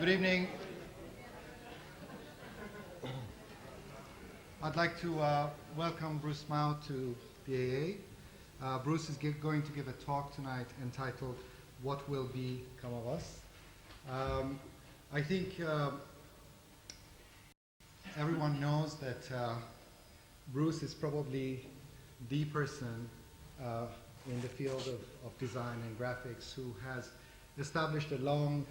Good evening. I'd like to welcome Bruce Mao to the AA. Bruce is going to give a talk tonight entitled What Will Become of Us? I think everyone knows that Bruce is probably the person in the field of design and graphics who has established a long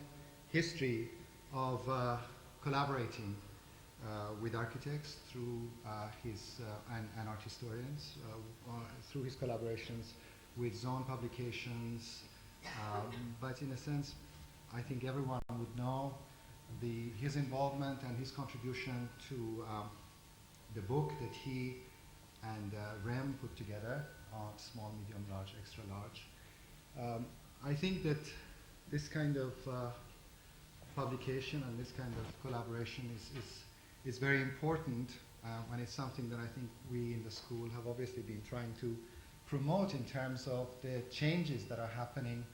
history of collaborating with architects through and art historians through his collaborations with Zone publications. But in a sense, I think everyone would know his involvement and his contribution to the book that he and Rem put together on small, medium, large, extra large. I think that this kind of publication and this kind of collaboration is very important, and it's something that I think we in the school have obviously been trying to promote in terms of the changes that are happening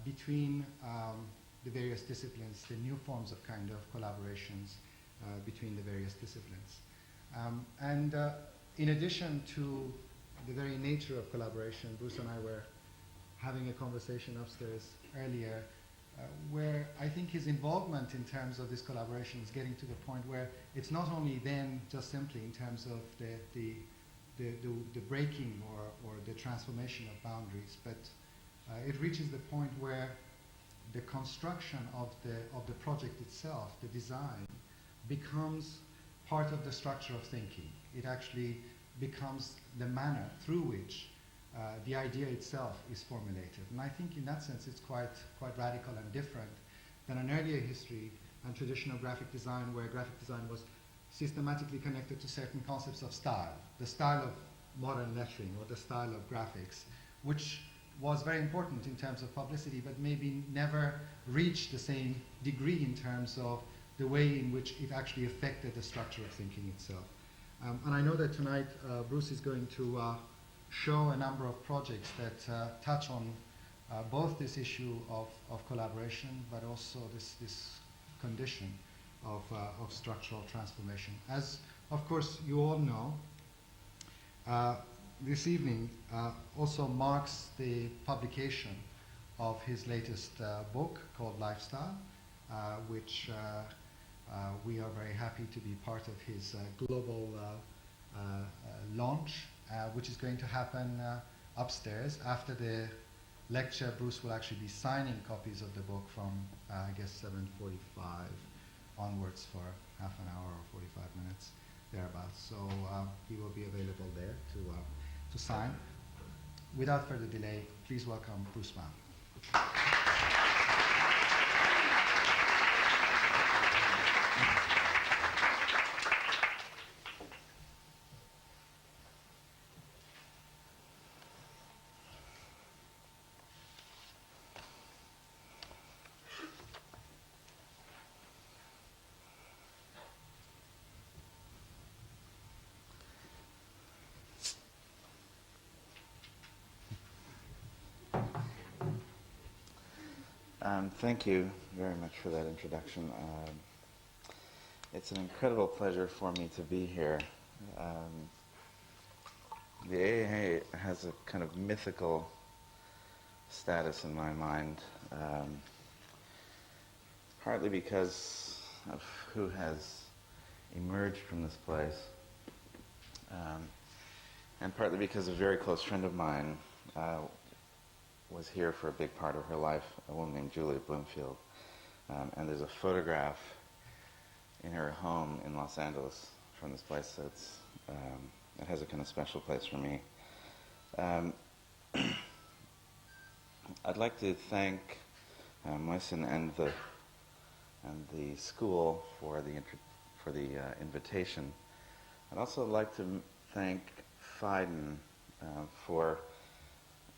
between the various disciplines, the new forms of kind of collaborations between the various disciplines. In addition to the very nature of collaboration, Bruce and I were having a conversation upstairs earlier where I think his involvement in terms of this collaboration is getting to the point where it's not only then just simply in terms of the breaking or the transformation of boundaries, but it reaches the point where the construction of the project itself, the design, becomes part of the structure of thinking. It actually becomes the manner through which the idea itself is formulated. And I think in that sense it's quite radical and different than an earlier history and traditional graphic design, where graphic design was systematically connected to certain concepts of style, the style of modern lettering or the style of graphics, which was very important in terms of publicity, but maybe never reached the same degree in terms of the way in which it actually affected the structure of thinking itself. And I know that tonight Bruce is going to show a number of projects that touch on both this issue of collaboration, but also this condition of structural transformation. As, of course, you all know, this evening also marks the publication of his latest book called Lifestyle, which we are very happy to be part of his global launch, which is going to happen upstairs. After the lecture, Bruce will actually be signing copies of the book from, I guess, 7:45 onwards for half an hour or 45 minutes, thereabouts. So he will be available there to sign. Without further delay, please welcome Bruce Mao. Thank you very much for that introduction. It's an incredible pleasure for me to be here. The AA has a kind of mythical status in my mind, partly because of who has emerged from this place, and partly because a very close friend of mine was here for a big part of her life, a woman named Julia Bloomfield. And there's a photograph in her home in Los Angeles from this place that's, it has a kind of special place for me. I'd like to thank Moisin and the school for the invitation. I'd also like to thank Fiden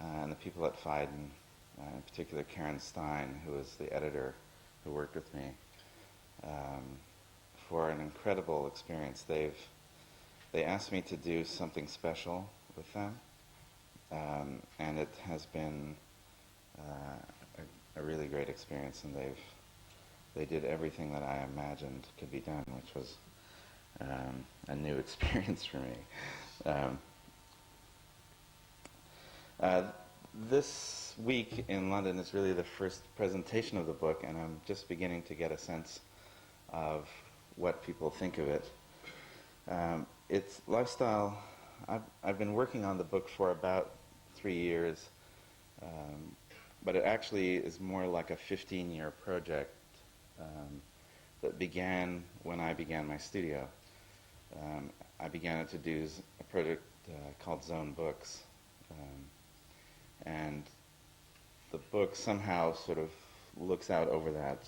and the people at Fiden, in particular Karen Stein, who is the editor who worked with me, for an incredible experience. They asked me to do something special with them, and it has been a really great experience, and they did everything that I imagined could be done, which was a new experience for me. This week in London is really the first presentation of the book, and I'm just beginning to get a sense of what people think of it. It's lifestyle. I've been working on the book for about 3 years, but it actually is more like a 15-year project that began when I began my studio. I began it to do a project called Zone Books, and the book somehow sort of looks out over that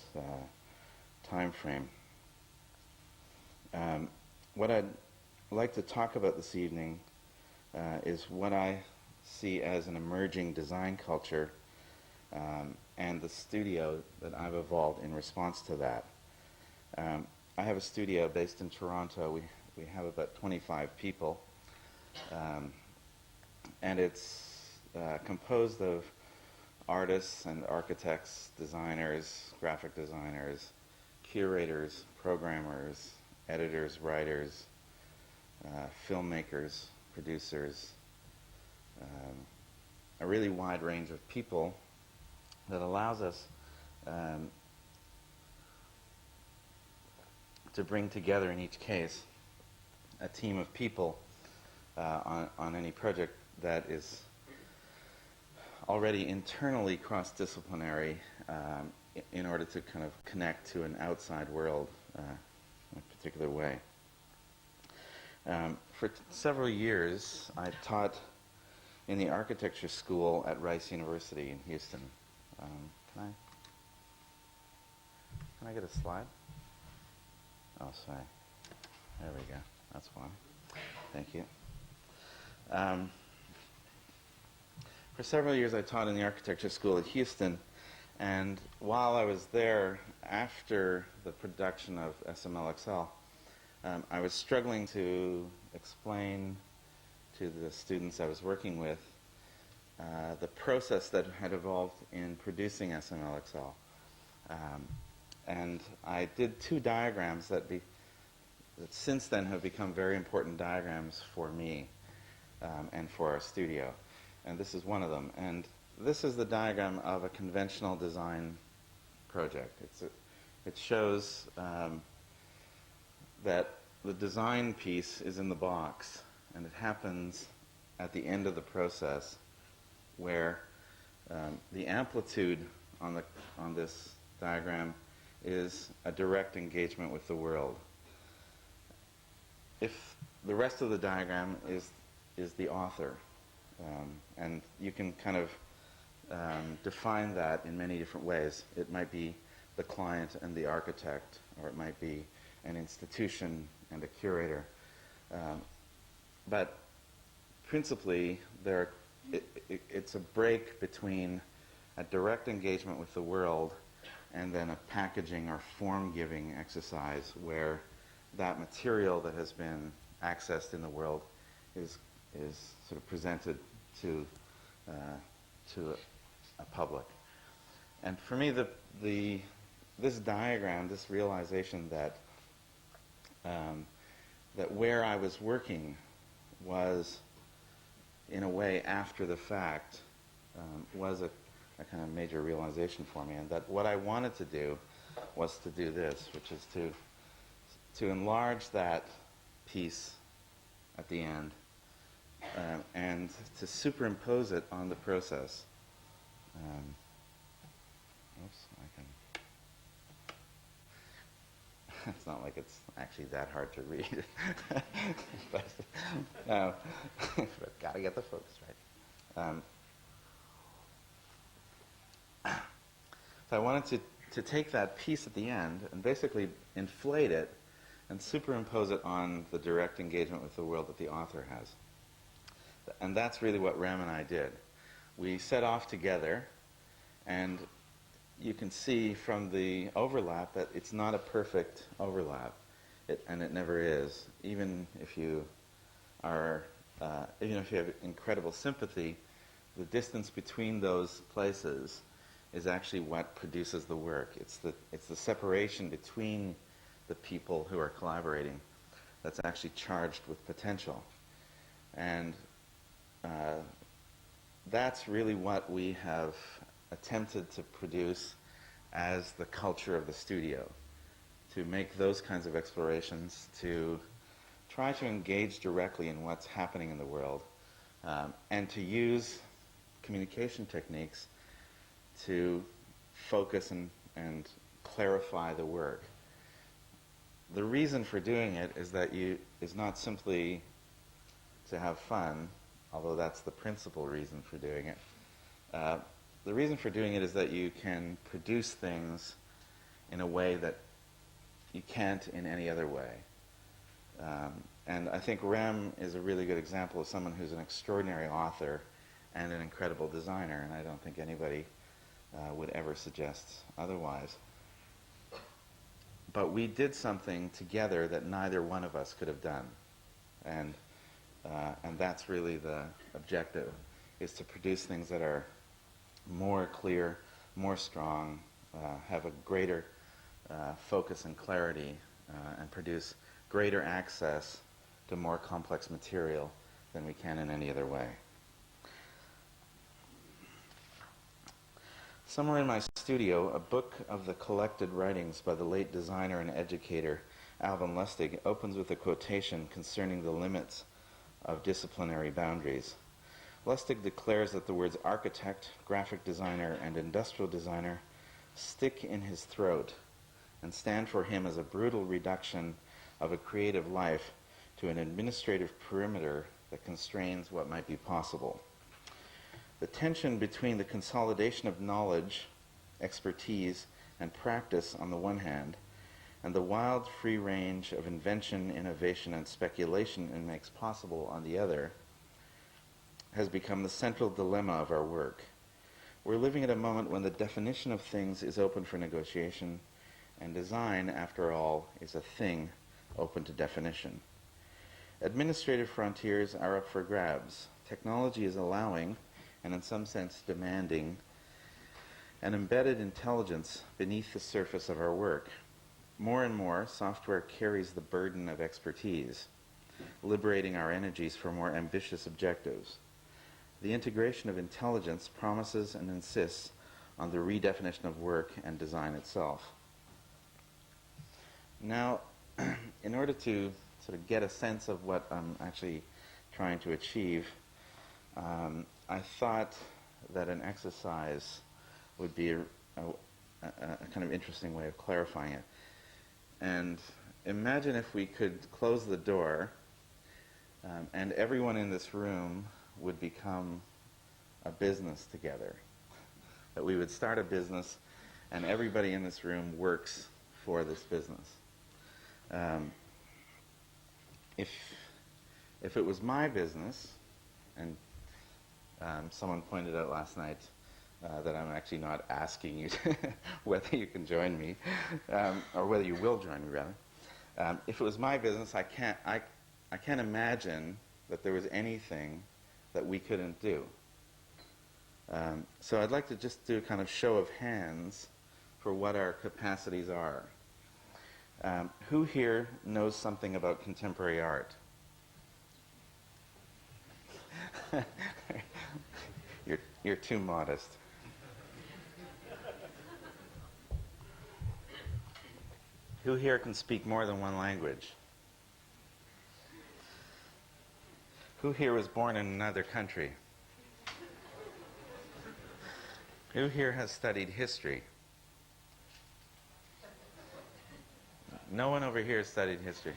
time frame. What I'd like to talk about this evening is what I see as an emerging design culture and the studio that I've evolved in response to that. I have a studio based in Toronto. We have about 25 people, and it's composed of artists and architects, designers, graphic designers, curators, programmers, editors, writers, filmmakers, producers, a really wide range of people that allows us to bring together, in each case, a team of people on any project that is already internally cross-disciplinary in order to kind of connect to an outside world in a particular way. For several years, I taught in the architecture school at Rice University in Houston. Can I get a slide? Oh, sorry. There we go. That's one. Thank you. For several years, I taught in the architecture school at Houston, and while I was there, after the production of SMLXL, I was struggling to explain to the students I was working with the process that had evolved in producing SMLXL. And I did 2 diagrams that since then have become very important diagrams for me and for our studio. And this is one of them. And this is the diagram of a conventional design project. It shows that the design piece is in the box, and it happens at the end of the process, where the amplitude on this diagram is a direct engagement with the world. If the rest of the diagram is the author, and you can kind of define that in many different ways. It might be the client and the architect, or it might be an institution and a curator. But principally, it's a break between a direct engagement with the world and then a packaging or form-giving exercise where that material that has been accessed in the world is sort of presented to a public. And for me, this diagram, this realization that where I was working was, in a way, after the fact, was a kind of major realization for me, and that what I wanted to do was to do this, which is to enlarge that piece at the end and to superimpose it on the process. Oops, it's not like it's actually that hard to read. but gotta get the focus right. So I wanted to take that piece at the end and basically inflate it and superimpose it on the direct engagement with the world that the author has. And that's really what Rem and I did. We set off together, and you can see from the overlap that it's not a perfect overlap, and it never is. Even if you have incredible sympathy, the distance between those places is actually what produces the work. It's the separation between the people who are collaborating that's actually charged with potential. And that's really what we have attempted to produce as the culture of the studio, to make those kinds of explorations, to try to engage directly in what's happening in the world, and to use communication techniques to focus and clarify the work. The reason for doing it is not simply to have fun, although that's the principal reason for doing it. The reason for doing it is that you can produce things in a way that you can't in any other way. And I think Rem is a really good example of someone who's an extraordinary author and an incredible designer, and I don't think anybody would ever suggest otherwise. But we did something together that neither one of us could have done. And that's really the objective, is to produce things that are more clear, more strong, have a greater focus and clarity, and produce greater access to more complex material than we can in any other way. Somewhere in my studio, a book of the collected writings by the late designer and educator Alvin Lustig opens with a quotation concerning the limits of disciplinary boundaries. Lustig declares that the words architect, graphic designer, and industrial designer stick in his throat and stand for him as a brutal reduction of a creative life to an administrative perimeter that constrains what might be possible. The tension between the consolidation of knowledge, expertise, and practice on the one hand, and the wild free range of invention, innovation, and speculation it makes possible on the other, has become the central dilemma of our work. We're living at a moment when the definition of things is open for negotiation, and design, after all, is a thing open to definition. Administrative frontiers are up for grabs. Technology is allowing, and in some sense demanding, an embedded intelligence beneath the surface of our work. More and more, software carries the burden of expertise, liberating our energies for more ambitious objectives. The integration of intelligence promises and insists on the redefinition of work and design itself. Now, in order to sort of get a sense of what I'm actually trying to achieve, I thought that an exercise would be a kind of interesting way of clarifying it. And imagine if we could close the door and everyone in this room would become a business together. That we would start a business and everybody in this room works for this business. If it was my business, and someone pointed out last night that I'm actually not asking you whether you can join me, or whether you will join me, rather. If it was my business, I can't imagine that there was anything that we couldn't do. So I'd like to just do a kind of show of hands for what our capacities are. Who here knows something about contemporary art? You're too modest. Who here can speak more than one language? Who here was born in another country? Who here has studied history? No one over here studied history.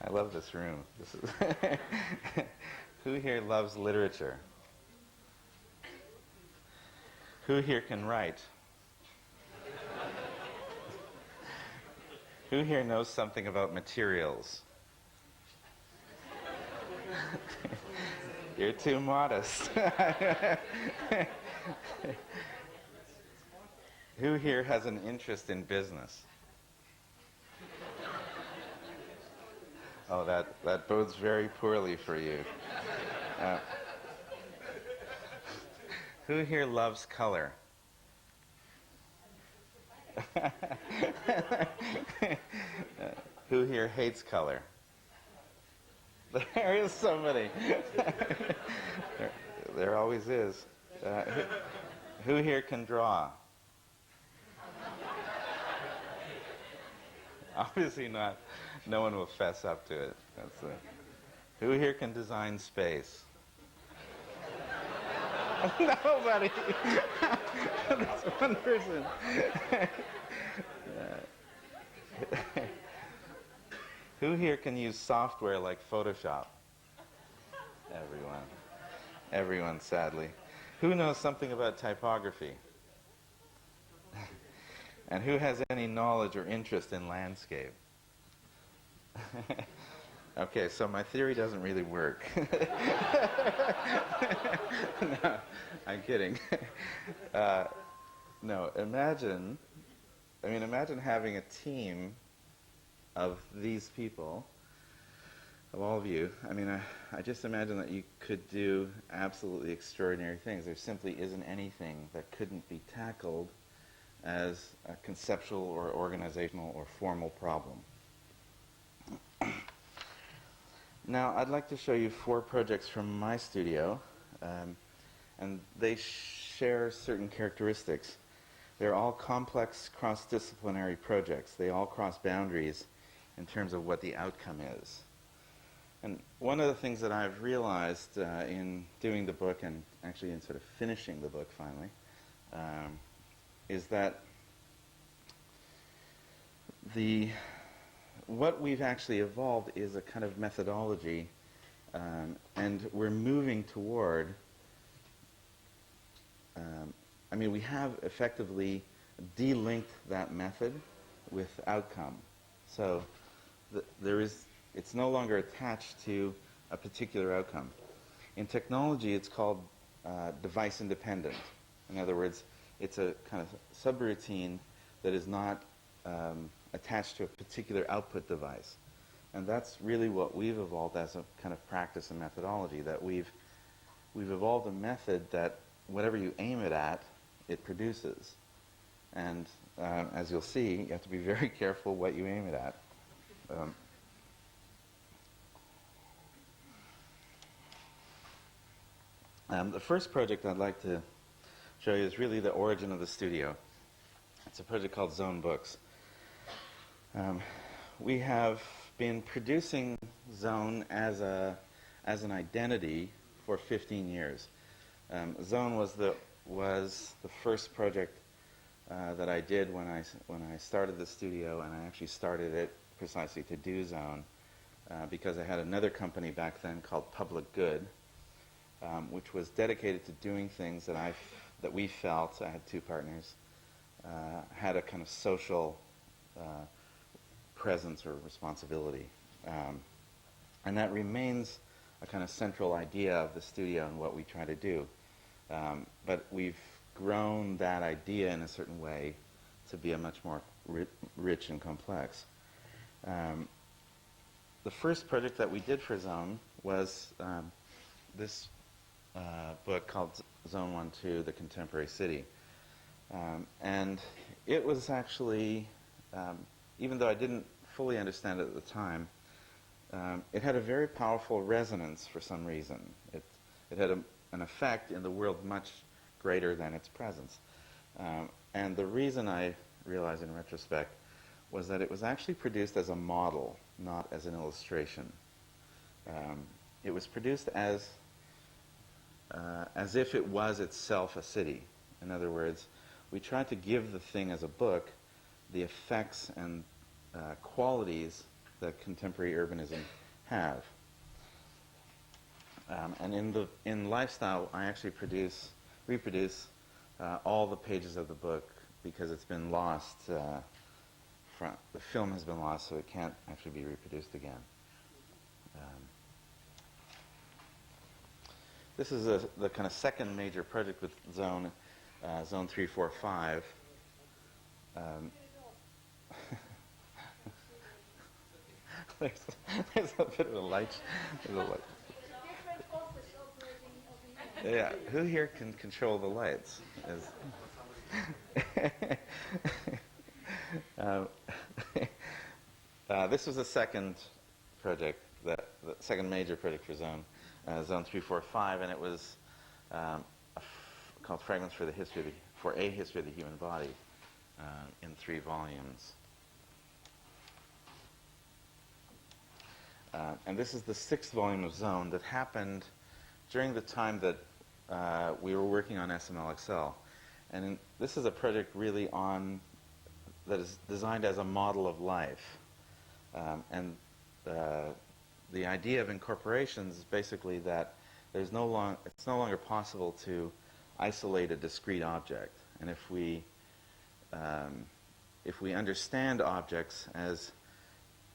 I love this room. Who here loves literature? Who here can write? Who here knows something about materials? You're too modest. Who here has an interest in business? Oh, that bodes very poorly for you. Who here loves color? Who here hates color? There is somebody. there always is. Who here can draw? Obviously not. No one will fess up to it. Who here can design space? Nobody. That's one person. Who here can use software like Photoshop? Everyone. Everyone, sadly. Who knows something about typography? And who has any knowledge or interest in landscape? Okay, so my theory doesn't really work. No, I'm kidding. No, imagine having a team of these people, of all of you. I just imagine that you could do absolutely extraordinary things. There simply isn't anything that couldn't be tackled as a conceptual or organizational or formal problem. Now, I'd like to show you 4 projects from my studio, and they share certain characteristics. They're all complex, cross-disciplinary projects. They all cross boundaries in terms of what the outcome is. And one of the things that I've realized in doing the book, and actually in sort of finishing the book finally, is that what we've actually evolved is a kind of methodology, and we're moving toward, we have effectively delinked that method with outcome. So it's no longer attached to a particular outcome. In technology, it's called device independent. In other words, it's a kind of subroutine that is not attached to a particular output device. And that's really what we've evolved as a kind of practice and methodology, that we've evolved a method that whatever you aim it at, it produces. And as you'll see, you have to be very careful what you aim it at. The first project I'd like to show you is really the origin of the studio. It's a project called Zone Books. We have been producing Zone as an identity for 15 years. Zone was the first project that I did when I started the studio, and I actually started it precisely to do Zone because I had another company back then called Public Good, which was dedicated to doing things that we felt, I had 2 partners, had a kind of social presence or responsibility. And that remains a kind of central idea of the studio and what we try to do. But we've grown that idea in a certain way to be a much more rich and complex. The first project that we did for Zone was this book called Zone 1-2, The Contemporary City. And it was actually, even though I didn't fully understand it at the time, it had a very powerful resonance for some reason. It had an effect in the world much greater than its presence. And the reason I realized in retrospect was that it was actually produced as a model, not as an illustration. It was produced as if it was itself a city. In other words, we tried to give the thing as a book the effects and qualities that contemporary urbanism have. And in Lifestyle, I actually reproduce all the pages of the book because it's been lost. The film has been lost, so it can't actually be reproduced again. This is the kind of second major project with Zone 3, 4, 5. There's a bit of a light. Yeah, who here can control the lights? Um, this was the second project, the second major project for Zone 345, and it was called Fragments for a History of the Human Body, in 3 volumes. And this is the 6th volume of Zone that happened during the time that we were working on SMLXL. And this is a project really that is designed as a model of life. And the idea of incorporations is basically that it's no longer possible to isolate a discrete object. And if we understand objects as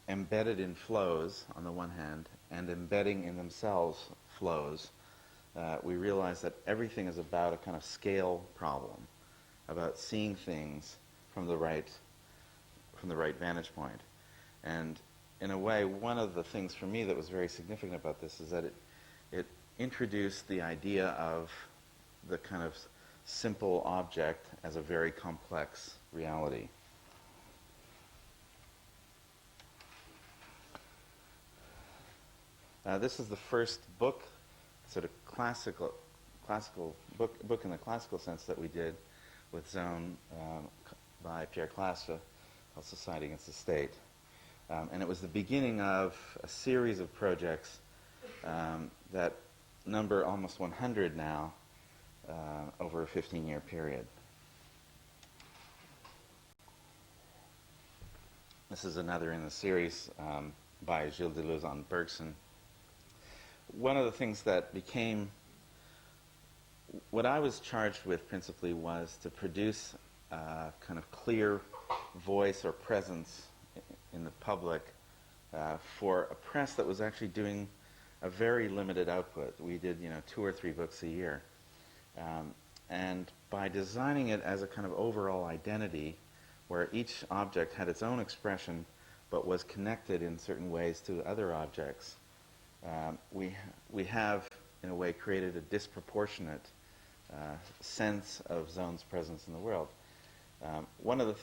embedded in flows on the one hand, and embedding in themselves flows, we realize that everything is about a kind of scale problem, about seeing things from the right vantage point. And in a way, one of the things for me that was very significant about this is that it introduced the idea of the kind of simple object as a very complex reality. This is the first book, sort of classical book in the classical sense that we did with Zone by Pierre Claus called Society Against the State. And it was the beginning of a series of projects that number almost 100 now over a 15-year period. This is another in the series by Gilles Deleuze on Bergson. One of the things that became what I was charged with principally was to produce a kind of clear voice or presence in the public for a press that was actually doing a very limited output. We did, 2 or 3 books a year. And by designing it as a kind of overall identity where each object had its own expression but was connected in certain ways to other objects, we have, in a way, created a disproportionate sense of Zone's presence in the world. One of the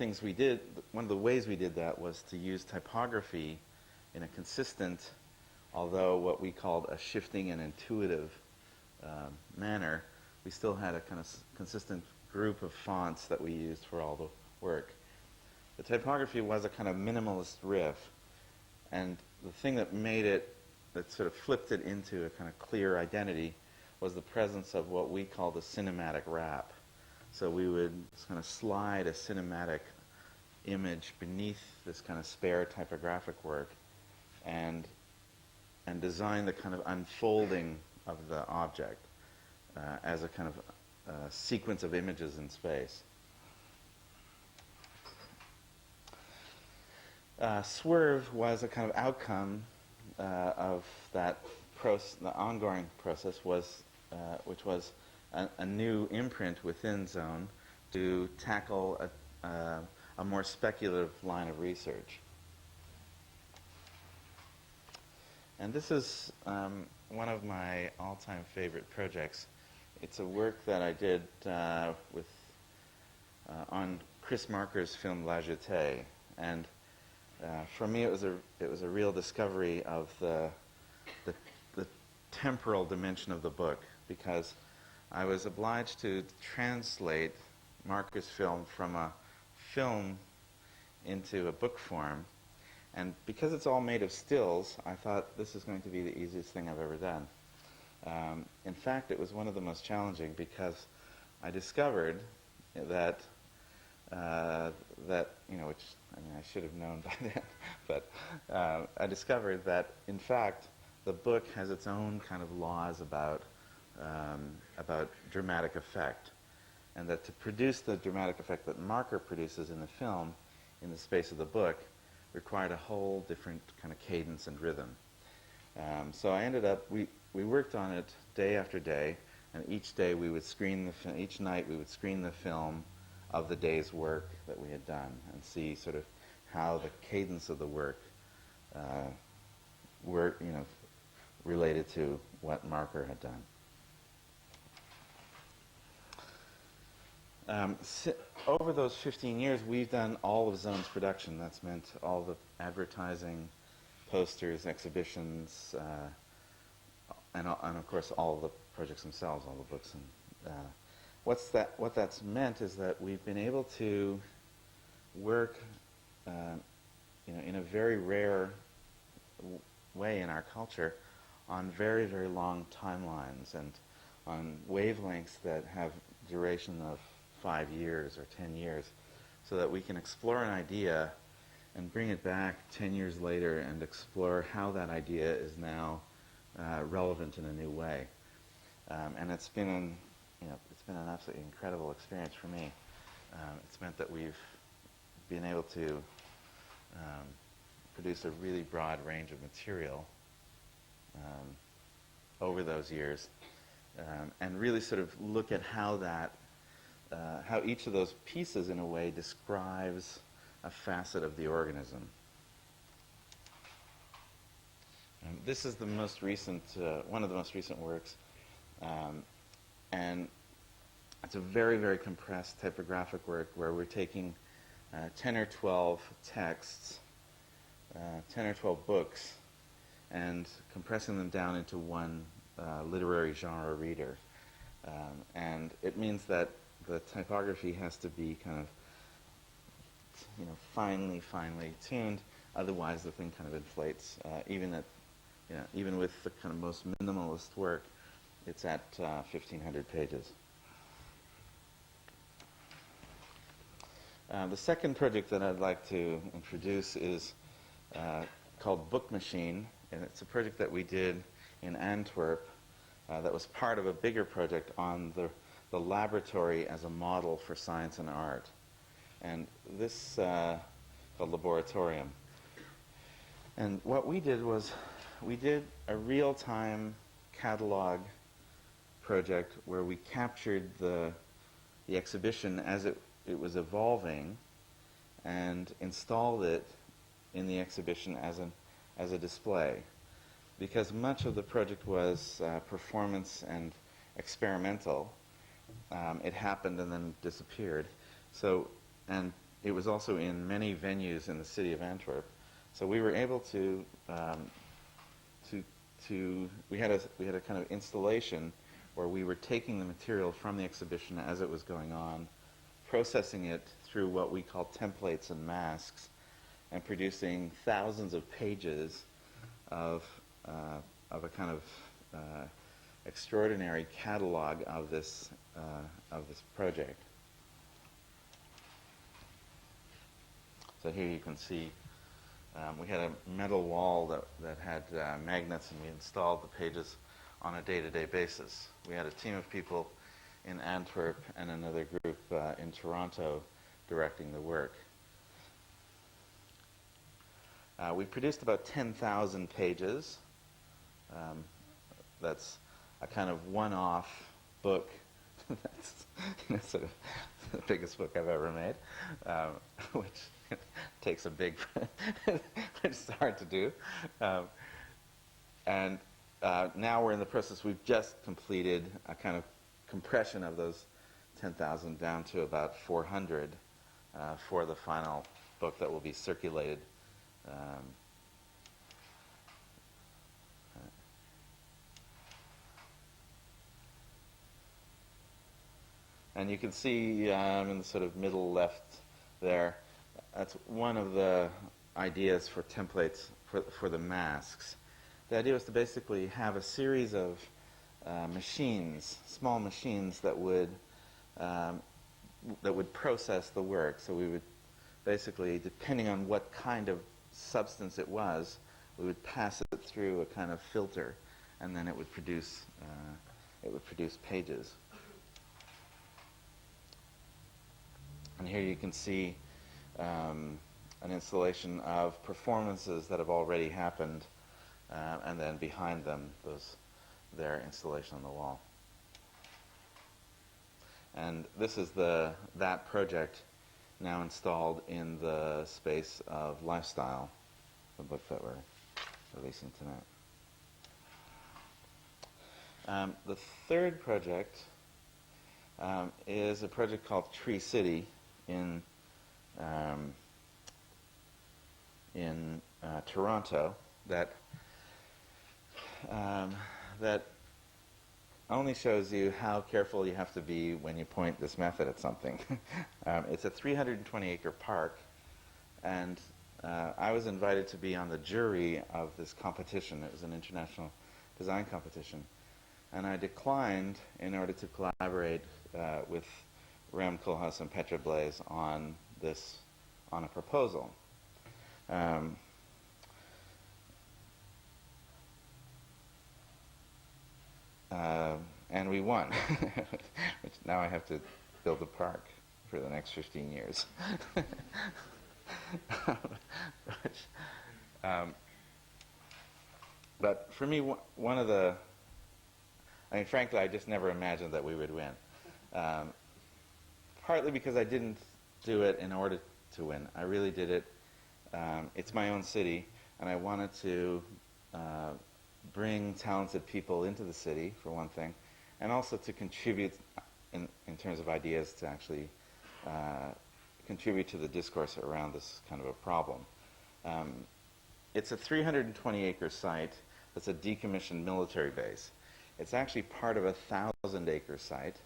ways we did that was to use typography in a consistent, although what we called a shifting and intuitive manner. We still had a kind of consistent group of fonts that we used for all the work. The typography was a kind of minimalist riff, and the thing that sort of flipped it into a kind of clear identity was the presence of what we call the cinematic wrap. So we would kind of slide a cinematic image beneath this kind of spare typographic work and design the kind of unfolding of the object as a kind of sequence of images in space. Swerve was a kind of outcome of that the ongoing process which was a new imprint within Zone to tackle a more speculative line of research. And this is one of my all-time favorite projects. It's a work that I did on Chris Marker's film La Jetée, and for me it was a real discovery of the temporal dimension of the book, because I was obliged to translate Marker's film from a film into a book form, and because it's all made of stills, I thought this is going to be the easiest thing I've ever done. In fact, it was one of the most challenging, because I discovered that which I should have known by then, but I discovered that in fact the book has its own kind of laws about dramatic effect, and that to produce the dramatic effect that Marker produces in the film in the space of the book required a whole different kind of cadence and rhythm. So I ended up, we worked on it day after day, and each day we would screen each night we would screen the film of the day's work that we had done and see sort of how the cadence of the work related to what Marker had done. Over those 15 years, we've done all of Zone's production. That's meant all the advertising, posters, exhibitions, and of course all the projects themselves, all the books. And what that's meant is that we've been able to work, in a very rare way in our culture, on very, very long timelines and on wavelengths that have duration of 5 years or 10 years, so that we can explore an idea and bring it back 10 years later and explore how that idea is now relevant in a new way. And it's been an absolutely incredible experience for me. It's meant that we've been able to produce a really broad range of material over those years, and really sort of look at how how each of those pieces, in a way, describes a facet of the organism. This is the most recent, one of the most recent works, and it's a very, very compressed typographic work where we're taking 10 or 12 texts, 10 or 12 books, and compressing them down into one literary genre reader. And it means that the typography has to be kind of, finely tuned. Otherwise, the thing kind of inflates. Even with the kind of most minimalist work, it's at 1,500 pages. The second project that I'd like to introduce is called Book Machine, and it's a project that we did in Antwerp that was part of a bigger project on the laboratory as a model for science and art. And this called Laboratorium. And what we did was we did a real-time catalog project where we captured the exhibition as it was evolving and installed it in the exhibition as a display. Because much of the project was performance and experimental, it happened and then disappeared. And it was also in many venues in the city of Antwerp. So we were able to we had a kind of installation where we were taking the material from the exhibition as it was going on, processing it through what we call templates and masks, and producing thousands of pages of a kind of extraordinary catalog of this project. So here you can see we had a metal wall that had magnets, and we installed the pages on a day-to-day basis. We had a team of people in Antwerp and another group in Toronto directing the work. We produced about 10,000 pages. That's a kind of one-off book. That's sort of the biggest book I've ever made, which takes a big, which is hard to do. And now we're in the process. We've just completed a kind of compression of those 10,000 down to about 400 for the final book that will be circulated. And you can see in the sort of middle left there, that's one of the ideas for templates for the masks. The idea was to basically have a series of machines, small machines that would process the work. So we would basically, depending on what kind of substance it was, we would pass it through a kind of filter, and then it would produce pages. And here you can see an installation of performances that have already happened, and then behind them, their installation on the wall. And this is that project now installed in the space of Lifestyle, the book that we're releasing tonight. The third project is a project called Tree City in Toronto that that only shows you how careful you have to be when you point this method at something. It's a 320-acre park, and I was invited to be on the jury of this competition. It was an international design competition, and I declined in order to collaborate with Rem Koolhaas and Petra Blaise on a proposal. And we won. Which now I have to build a park for the next 15 years. But for me, one of the... I mean, frankly, I just never imagined that we would win. Partly because I didn't do it in order to win. I really did it. It's my own city, and I wanted to bring talented people into the city, for one thing, and also to contribute in terms of ideas to actually contribute to the discourse around this kind of a problem. It's a 320-acre site that's a decommissioned military base. It's actually part of a 1,000-acre site.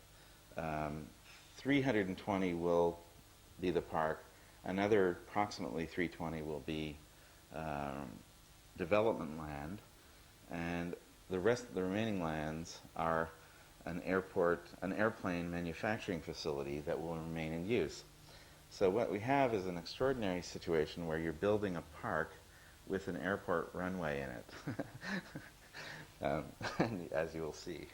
320 will be the park. Another approximately 320 will be development land, and the remaining lands are an airplane manufacturing facility that will remain in use. So what we have is an extraordinary situation where you're building a park with an airport runway in it, as you will see.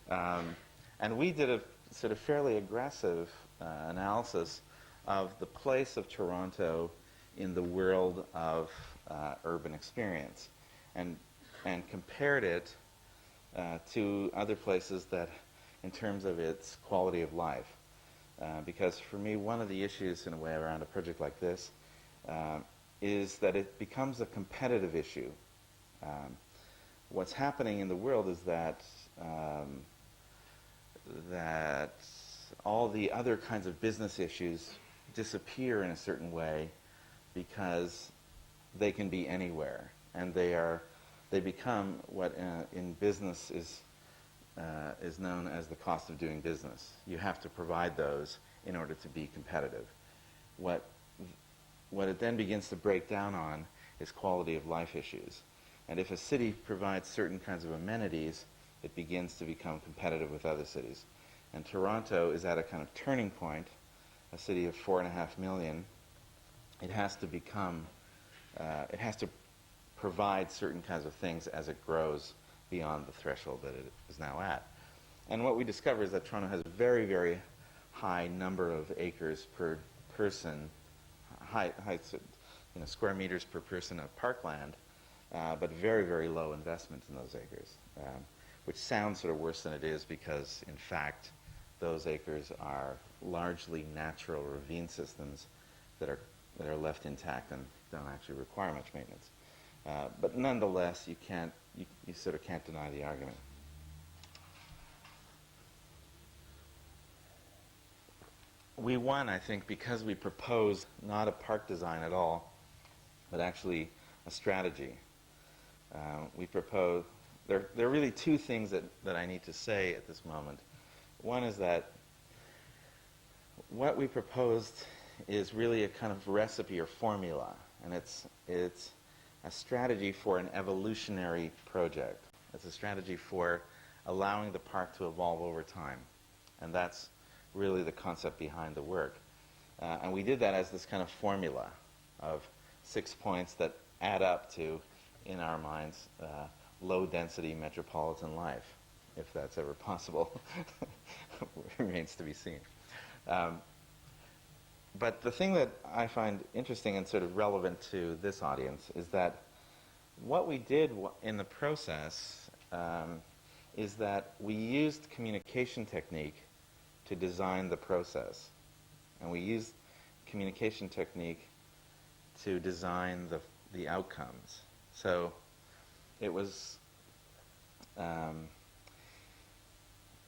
And we did a sort of fairly aggressive analysis of the place of Toronto in the world of urban experience, and compared it to other places that, in terms of its quality of life. Because for me, one of the issues, in a way, around a project like this is that it becomes a competitive issue. What's happening in the world is that that all the other kinds of business issues disappear in a certain way because they can be anywhere, and they become what in business is known as the cost of doing business. You have to provide those in order to be competitive. What it then begins to break down on is quality of life issues. And if a city provides certain kinds of amenities, it begins to become competitive with other cities. And Toronto is at a kind of turning point, a city of 4.5 million. It has to provide certain kinds of things as it grows beyond the threshold that it is now at. And what we discover is that Toronto has a very, very high number of acres per person, square meters per person of parkland, but very, very low investment in those acres, which sounds sort of worse than it is, because in fact those acres are largely natural ravine systems that are left intact and don't actually require much maintenance. But nonetheless, you sort of can't deny the argument. We won, I think, because we proposed not a park design at all, but actually a strategy. We proposed, there are really two things that I need to say at this moment. One is that what we proposed is really a kind of recipe or formula, and it's a strategy for an evolutionary project. It's a strategy for allowing the park to evolve over time, and that's really the concept behind the work. And we did that as this kind of formula of 6 points that add up to, in our minds, low-density metropolitan life, if that's ever possible. Remains to be seen. But the thing that I find interesting and sort of relevant to this audience is that what we did in the process is that we used communication technique to design the process. And we used communication technique to design the outcomes. So it was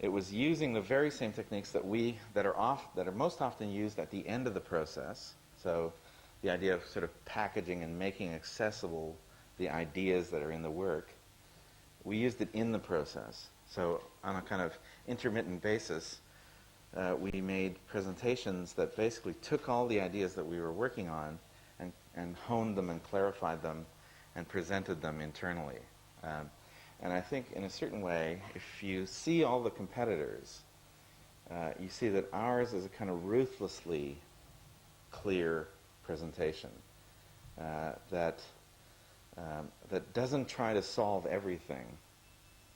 it was using the very same techniques that are most often used at the end of the process. So the idea of sort of packaging and making accessible the ideas that are in the work. We used it in the process. So on a kind of intermittent basis, we made presentations that basically took all the ideas that we were working on and honed them and clarified them and presented them internally. And I think in a certain way, if you see all the competitors, you see that ours is a kind of ruthlessly clear presentation that doesn't try to solve everything,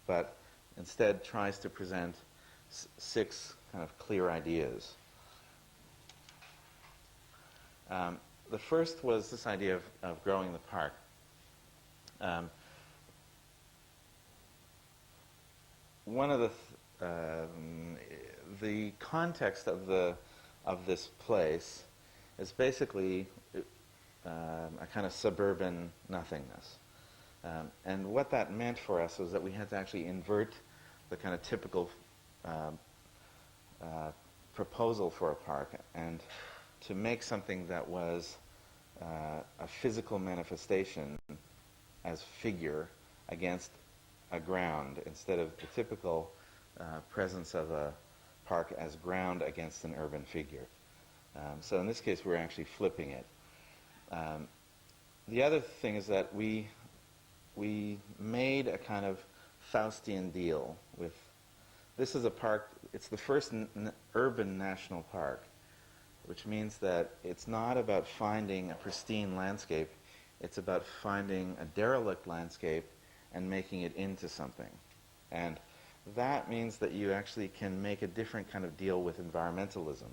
but instead tries to present six kind of clear ideas. The first was this idea of growing the park. One of the context of this place is basically a kind of suburban nothingness. And what that meant for us was that we had to actually invert the kind of typical proposal for a park and to make something that was a physical manifestation as figure against a ground instead of the typical presence of a park as ground against an urban figure. So in this case, we're actually flipping it. The other thing is that we made a kind of Faustian deal with, this is a park, it's the first urban national park, which means that it's not about finding a pristine landscape, it's about finding a derelict landscape and making it into something. And that means that you actually can make a different kind of deal with environmentalism.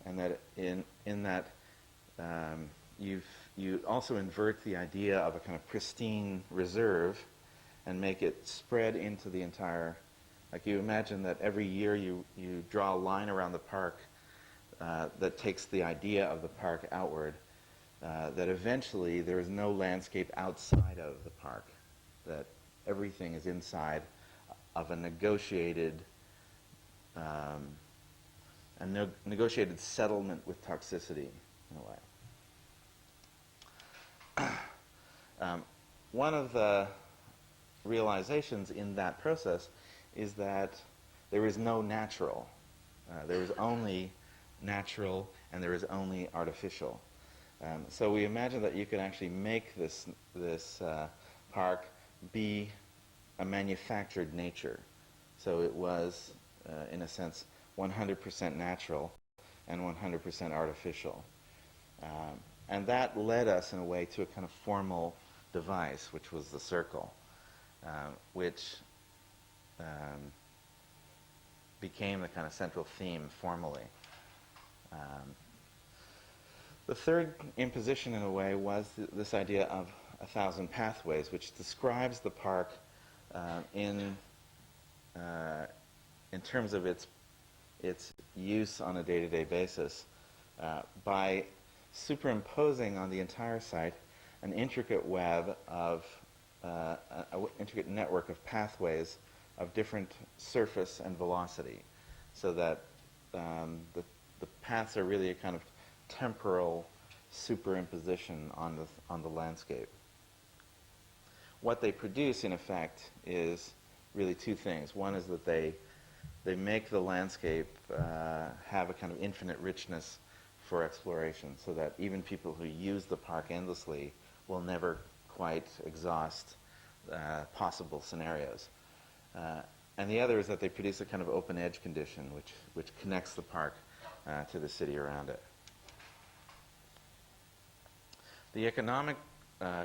And that in that you also invert the idea of a kind of pristine reserve and make it spread into the entire, like you imagine that every year you draw a line around the park that takes the idea of the park outward, that eventually there is no landscape outside of the park, that everything is inside of a negotiated negotiated settlement with toxicity in a way. One of the realizations in that process is that there is no natural. There is only natural and there is only artificial. So we imagine that you could actually make this park be a manufactured nature. So it was, in a sense, 100% natural and 100% artificial. And that led us, in a way, to a kind of formal device, which was the circle, which became the kind of central theme formally. The third imposition, in a way, was this idea of 1,000 pathways, which describes the park in terms of its use on a day-to-day basis by superimposing on the entire site an intricate web of an intricate network of pathways of different surface and velocity, so that the paths are really a kind of temporal superimposition on the landscape. What they produce, in effect, is really two things. One is that they make the landscape have a kind of infinite richness for exploration, so that even people who use the park endlessly will never quite exhaust possible scenarios. And the other is that they produce a kind of open edge condition which connects the park to the city around it. The economic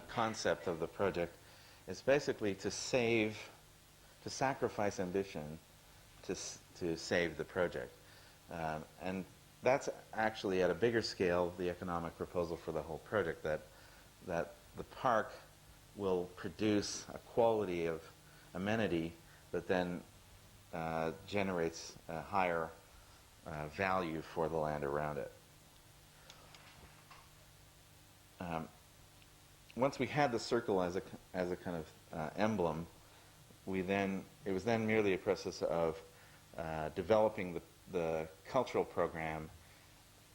concept of the project is basically to sacrifice ambition to save the project. And that's actually, at a bigger scale, the economic proposal for the whole project, that the park will produce a quality of amenity that then generates a higher value for the land around it. Once we had the circle as a kind of emblem, it was then merely a process of developing the cultural program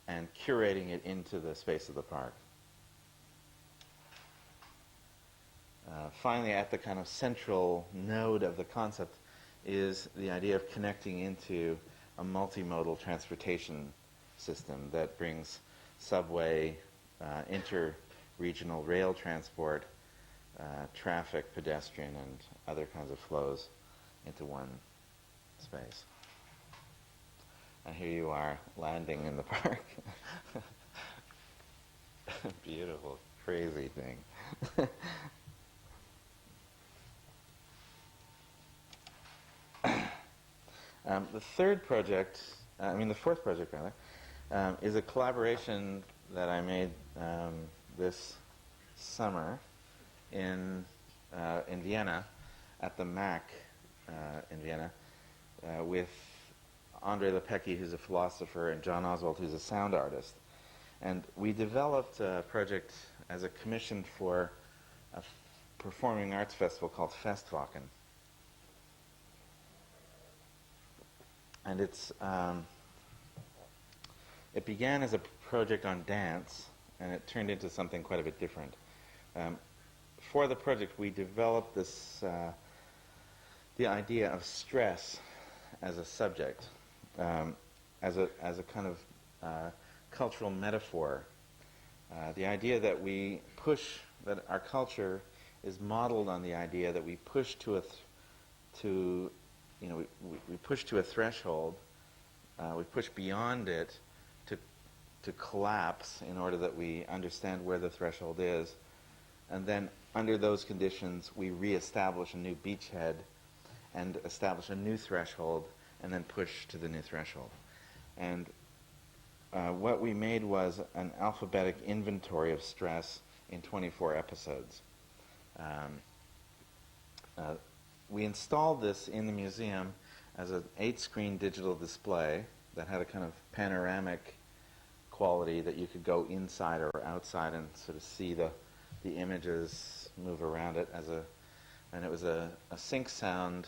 and curating it into the space of the park. Finally, at the kind of central node of the concept is the idea of connecting into a multimodal transportation system that brings subway, inter-regional rail transport, traffic, pedestrian, and other kinds of flows into one space. And here you are landing in the park. Beautiful, crazy thing. The fourth project rather, is a collaboration that I made this summer in Vienna, at the MAC in Vienna, with Andre Lepecki, who's a philosopher, and John Oswald, who's a sound artist. And we developed a project as a commission for a performing arts festival called Festwochen. And it began as a project on dance, and it turned into something quite a bit different. For the project, we developed the idea of stress as a subject, as a kind of cultural metaphor. The idea that that our culture is modeled on the idea that we push to a threshold, we push beyond it to collapse in order that we understand where the threshold is, and then under those conditions we reestablish a new beachhead and establish a new threshold and then push to the new threshold. And what we made was an alphabetic inventory of stress in 24 episodes. We installed this in the museum as an 8-screen digital display that had a kind of panoramic quality that you could go inside or outside and sort of see the images move around it and it was a sync sound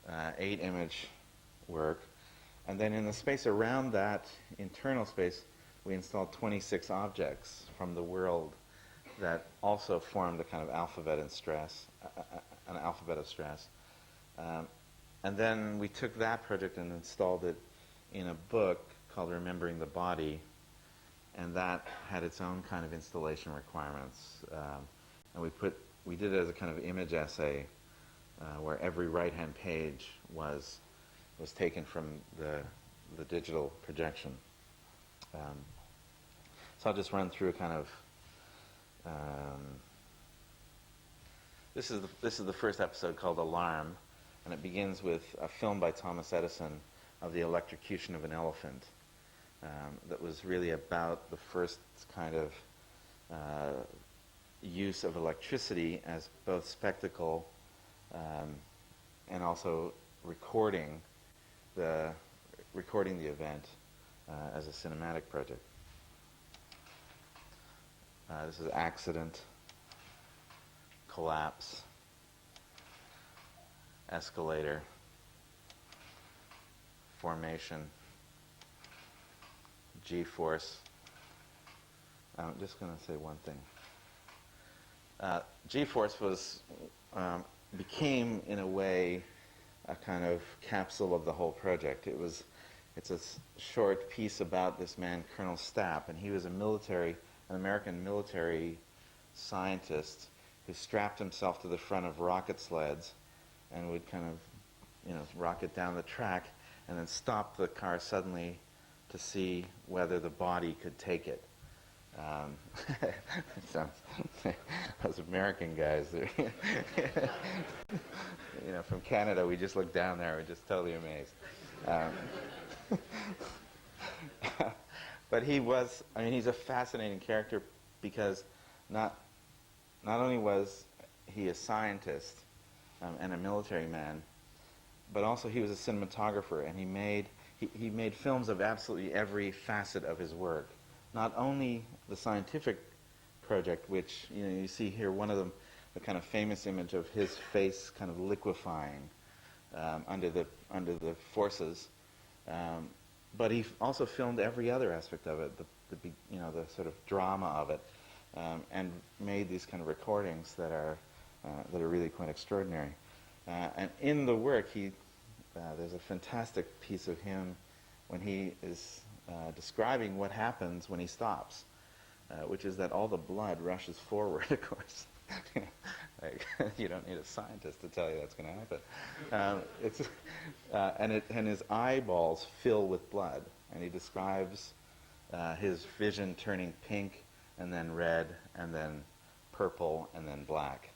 8-image work. And then in the space around that internal space, we installed 26 objects from the world that also formed a kind of alphabet and stress, an alphabet of stress. And then we took that project and installed it in a book called Remembering the Body, and that had its own kind of installation requirements. And we did it as a kind of image essay, where every right-hand page was taken from the digital projection. So I'll just run through a kind of. This is the first episode called Alarm, and it begins with a film by Thomas Edison of the electrocution of an elephant. That was really about the first kind of use of electricity as both spectacle and also recording the event as a cinematic project. This is accident, collapse, escalator, formation, G-force. I'm just going to say one thing. G-force became, in a way, a kind of capsule of the whole project. It's a short piece about this man, Colonel Stapp, and he was an American military scientist who strapped himself to the front of rocket sleds and would kind of, rocket down the track and then stop the car suddenly to see whether the body could take it. Those American guys, from Canada, we just look down there, we're just totally amazed. But he's a fascinating character because not only was he a scientist and a military man, but also he was a cinematographer, and he made films of absolutely every facet of his work. Not only the scientific project, which you see here, one of them, the kind of famous image of his face kind of liquefying under the forces. But he also filmed every other aspect of it, the sort of drama of it, and made these kind of recordings that are really quite extraordinary. And in the work, there's a fantastic piece of him when he is describing what happens when he stops, which is that all the blood rushes forward, of course. You don't need a scientist to tell you that's going to happen. And his eyeballs fill with blood, and he describes his vision turning pink, and then red, and then purple, and then black.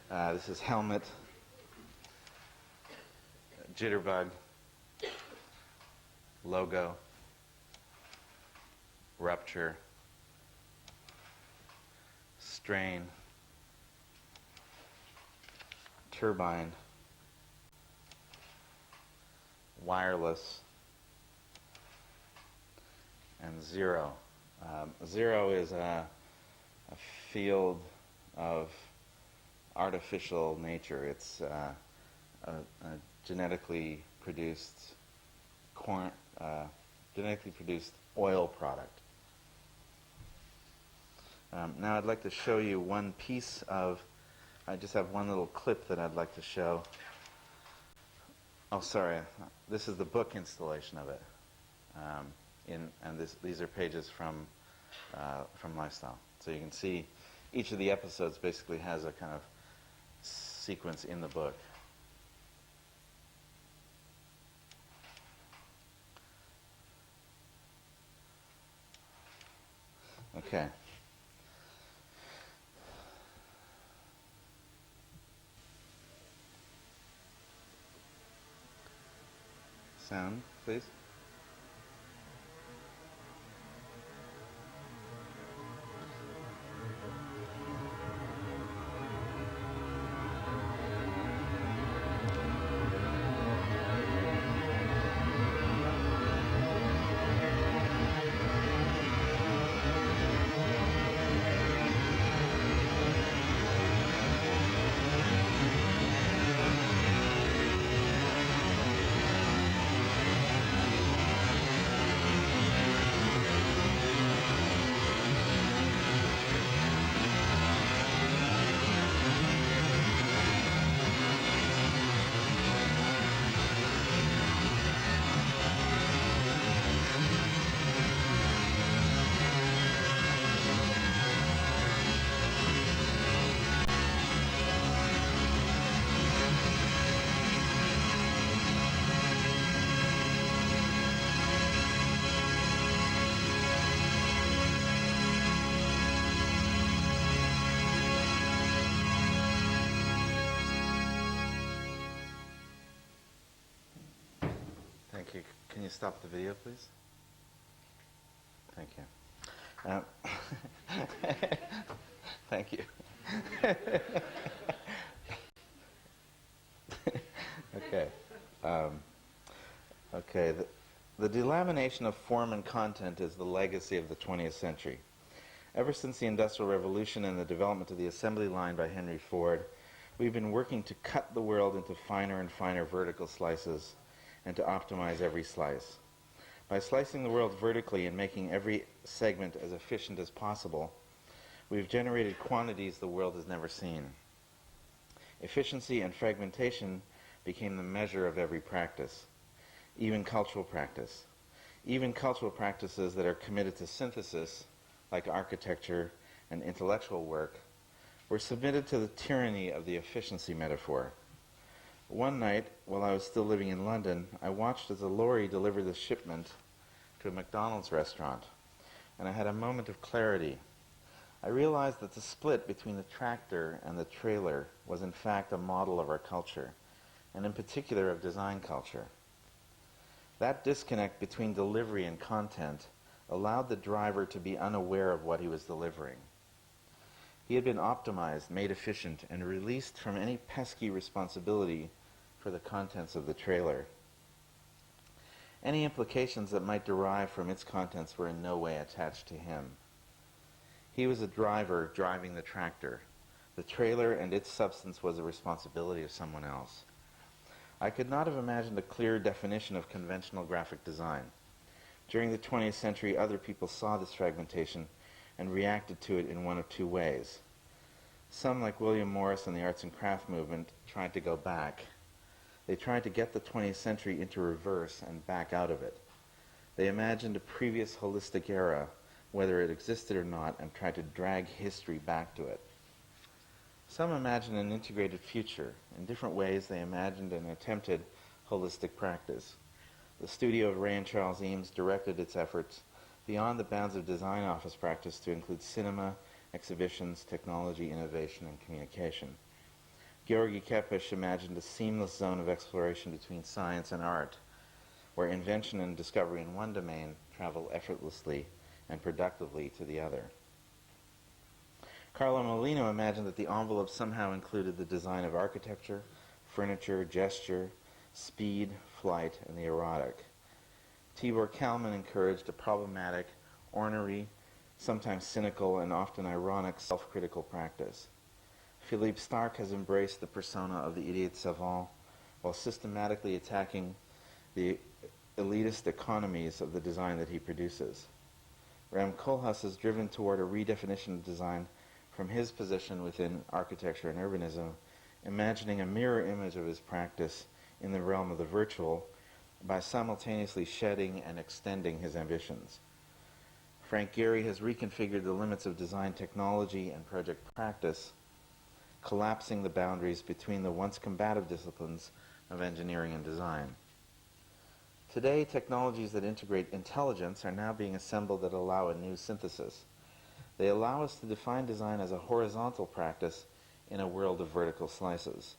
This is Helmet, Jitterbug, Logo, Rupture, Strain, Turbine, Wireless, and Zero. Zero is a field of artificial nature. It's a genetically produced oil product. Now I'd like to show you one piece of, I just have one little clip that I'd like to show. Oh, sorry, this is the book installation of it. These are pages from Lifestyle. So you can see each of the episodes basically has a kind of sequence in the book. Okay. Sound, please. Thank you. Can you stop the video, please? Thank you. Thank you. Okay. Okay. The delamination of form and content is the legacy of the 20th century. Ever since the Industrial Revolution and the development of the assembly line by Henry Ford, we've been working to cut the world into finer and finer vertical slices and to optimize every slice. By slicing the world vertically and making every segment as efficient as possible, we've generated quantities the world has never seen. Efficiency and fragmentation became the measure of every practice, even cultural practice. Even cultural practices that are committed to synthesis, like architecture and intellectual work, were submitted to the tyranny of the efficiency metaphor. One night, while I was still living in London, I watched as a lorry delivered a shipment to a McDonald's restaurant, and I had a moment of clarity. I realized that the split between the tractor and the trailer was in fact a model of our culture, and in particular of design culture. That disconnect between delivery and content allowed the driver to be unaware of what he was delivering. He had been optimized, made efficient, and released from any pesky responsibility for the contents of the trailer. Any implications that might derive from its contents were in no way attached to him. He was a driver driving the tractor. The trailer and its substance was the responsibility of someone else. I could not have imagined a clearer definition of conventional graphic design. During the 20th century, other people saw this fragmentation and reacted to it in one of two ways. Some, like William Morris and the arts and craft movement, tried to go back. They tried to get the 20th century into reverse and back out of it. They imagined a previous holistic era, whether it existed or not, and tried to drag history back to it. Some imagined an integrated future. In different ways, they imagined and attempted holistic practice. The studio of Ray and Charles Eames directed its efforts beyond the bounds of design office practice to include cinema, exhibitions, technology, innovation, and communication. Georgi Kepes imagined a seamless zone of exploration between science and art, where invention and discovery in one domain travel effortlessly and productively to the other. Carlo Molino imagined that the envelope somehow included the design of architecture, furniture, gesture, speed, flight, and the erotic. Tibor Kalman encouraged a problematic, ornery, sometimes cynical, and often ironic self-critical practice. Philippe Starck has embraced the persona of the idiot savant while systematically attacking the elitist economies of the design that he produces. Rem Koolhaas has driven toward a redefinition of design from his position within architecture and urbanism, imagining a mirror image of his practice in the realm of the virtual by simultaneously shedding and extending his ambitions. Frank Gehry has reconfigured the limits of design technology and project practice, collapsing the boundaries between the once combative disciplines of engineering and design. Today, technologies that integrate intelligence are now being assembled that allow a new synthesis. They allow us to define design as a horizontal practice in a world of vertical slices.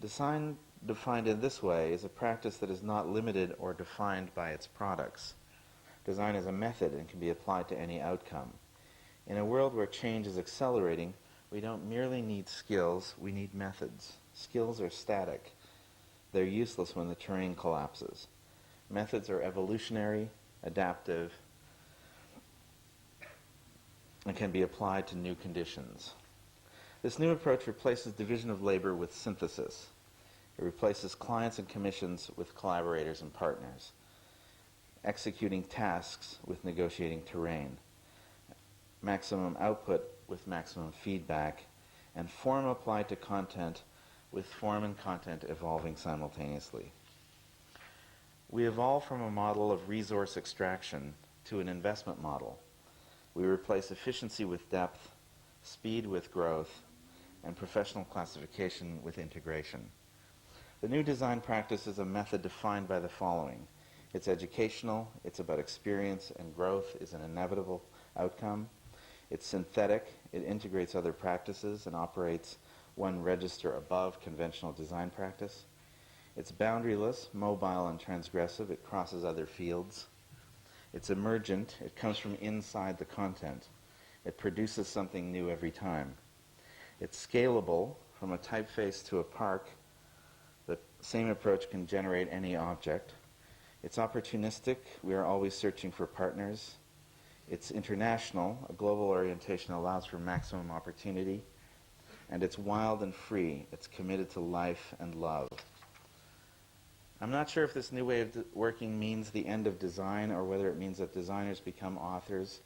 Design defined in this way is a practice that is not limited or defined by its products. Design is a method and can be applied to any outcome. In a world where change is accelerating, we don't merely need skills, we need methods. Skills are static. They're useless when the terrain collapses. Methods are evolutionary, adaptive, and can be applied to new conditions. This new approach replaces division of labor with synthesis. It replaces clients and commissions with collaborators and partners, executing tasks with negotiating terrain, maximum output with maximum feedback, and form applied to content with form and content evolving simultaneously. We evolve from a model of resource extraction to an investment model. We replace efficiency with depth, speed with growth, and professional classification with integration. The new design practice is a method defined by the following. It's educational, it's about experience, and growth is an inevitable outcome. It's synthetic, it integrates other practices and operates one register above conventional design practice. It's boundaryless, mobile, and transgressive. It crosses other fields. It's emergent. It comes from inside the content. It produces something new every time. It's scalable. From a typeface to a park, the same approach can generate any object. It's opportunistic. We are always searching for partners. It's international. A global orientation allows for maximum opportunity. And it's wild and free. It's committed to life and love. I'm not sure if this new way of working means the end of design or whether it means that designers become authors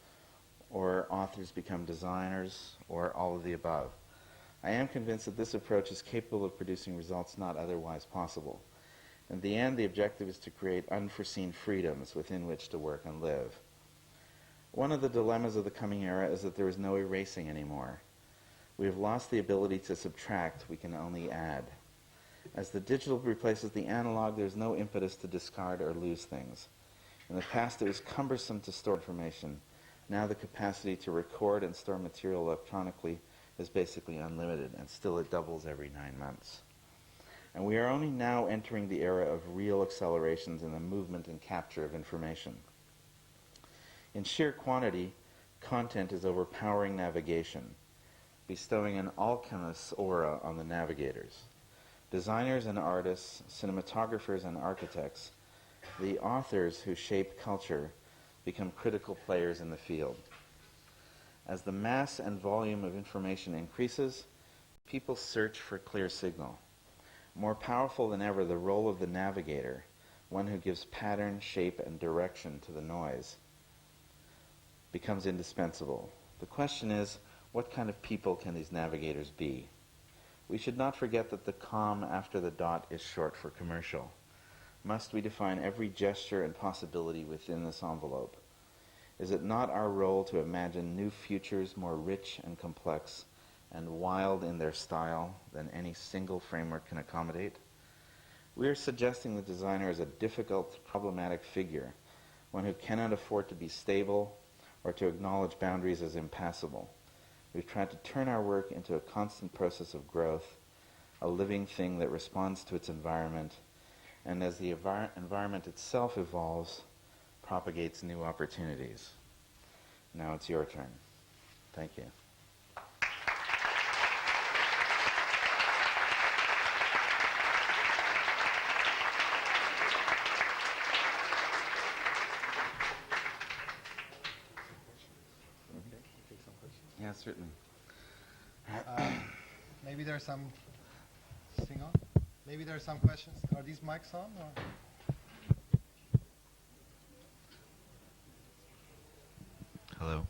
or authors become designers or all of the above. I am convinced that this approach is capable of producing results not otherwise possible. In the end, the objective is to create unforeseen freedoms within which to work and live. One of the dilemmas of the coming era is that there is no erasing anymore. We have lost the ability to subtract, we can only add. As the digital replaces the analog, there's no impetus to discard or lose things. In the past, it was cumbersome to store information. Now the capacity to record and store material electronically is basically unlimited, and still it doubles every 9 months. And we are only now entering the era of real accelerations in the movement and capture of information. In sheer quantity, content is overpowering navigation, bestowing an alchemist's aura on the navigators. Designers and artists, cinematographers and architects, the authors who shape culture, become critical players in the field. As the mass and volume of information increases, People search for clear signal. More powerful than ever, the role of the navigator, one who gives pattern, shape, and direction to the noise, becomes indispensable. The question is, what kind of people can these navigators be? We should not forget that the comma after the dot is short for commercial. Must we define every gesture and possibility within this envelope? Is it not our role to imagine new futures more rich and complex and wild in their style than any single framework can accommodate? We are suggesting the designer as a difficult, problematic figure, one who cannot afford to be stable or to acknowledge boundaries as impassable. We've tried to turn our work into a constant process of growth, a living thing that responds to its environment, and as the environment itself evolves, propagates new opportunities. Now it's your turn. Thank you. Yeah, certainly. Maybe there's some. Sing on. Maybe there are some questions. Are these mics on? Or? Hello.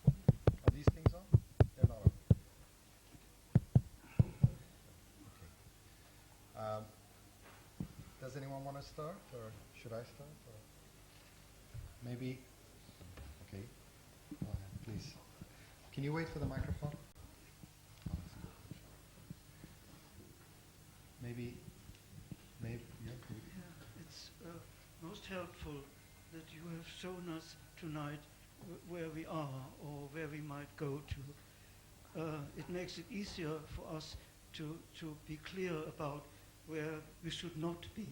Are these things on? They're not on. Okay. Does anyone want to start, or should I start? Or maybe. Okay. Go ahead, please. Can you wait for the microphone? Maybe. Yeah. It's most helpful that you have shown us tonight where we are or where we might go to. It makes it easier for us to be clear about where we should not be.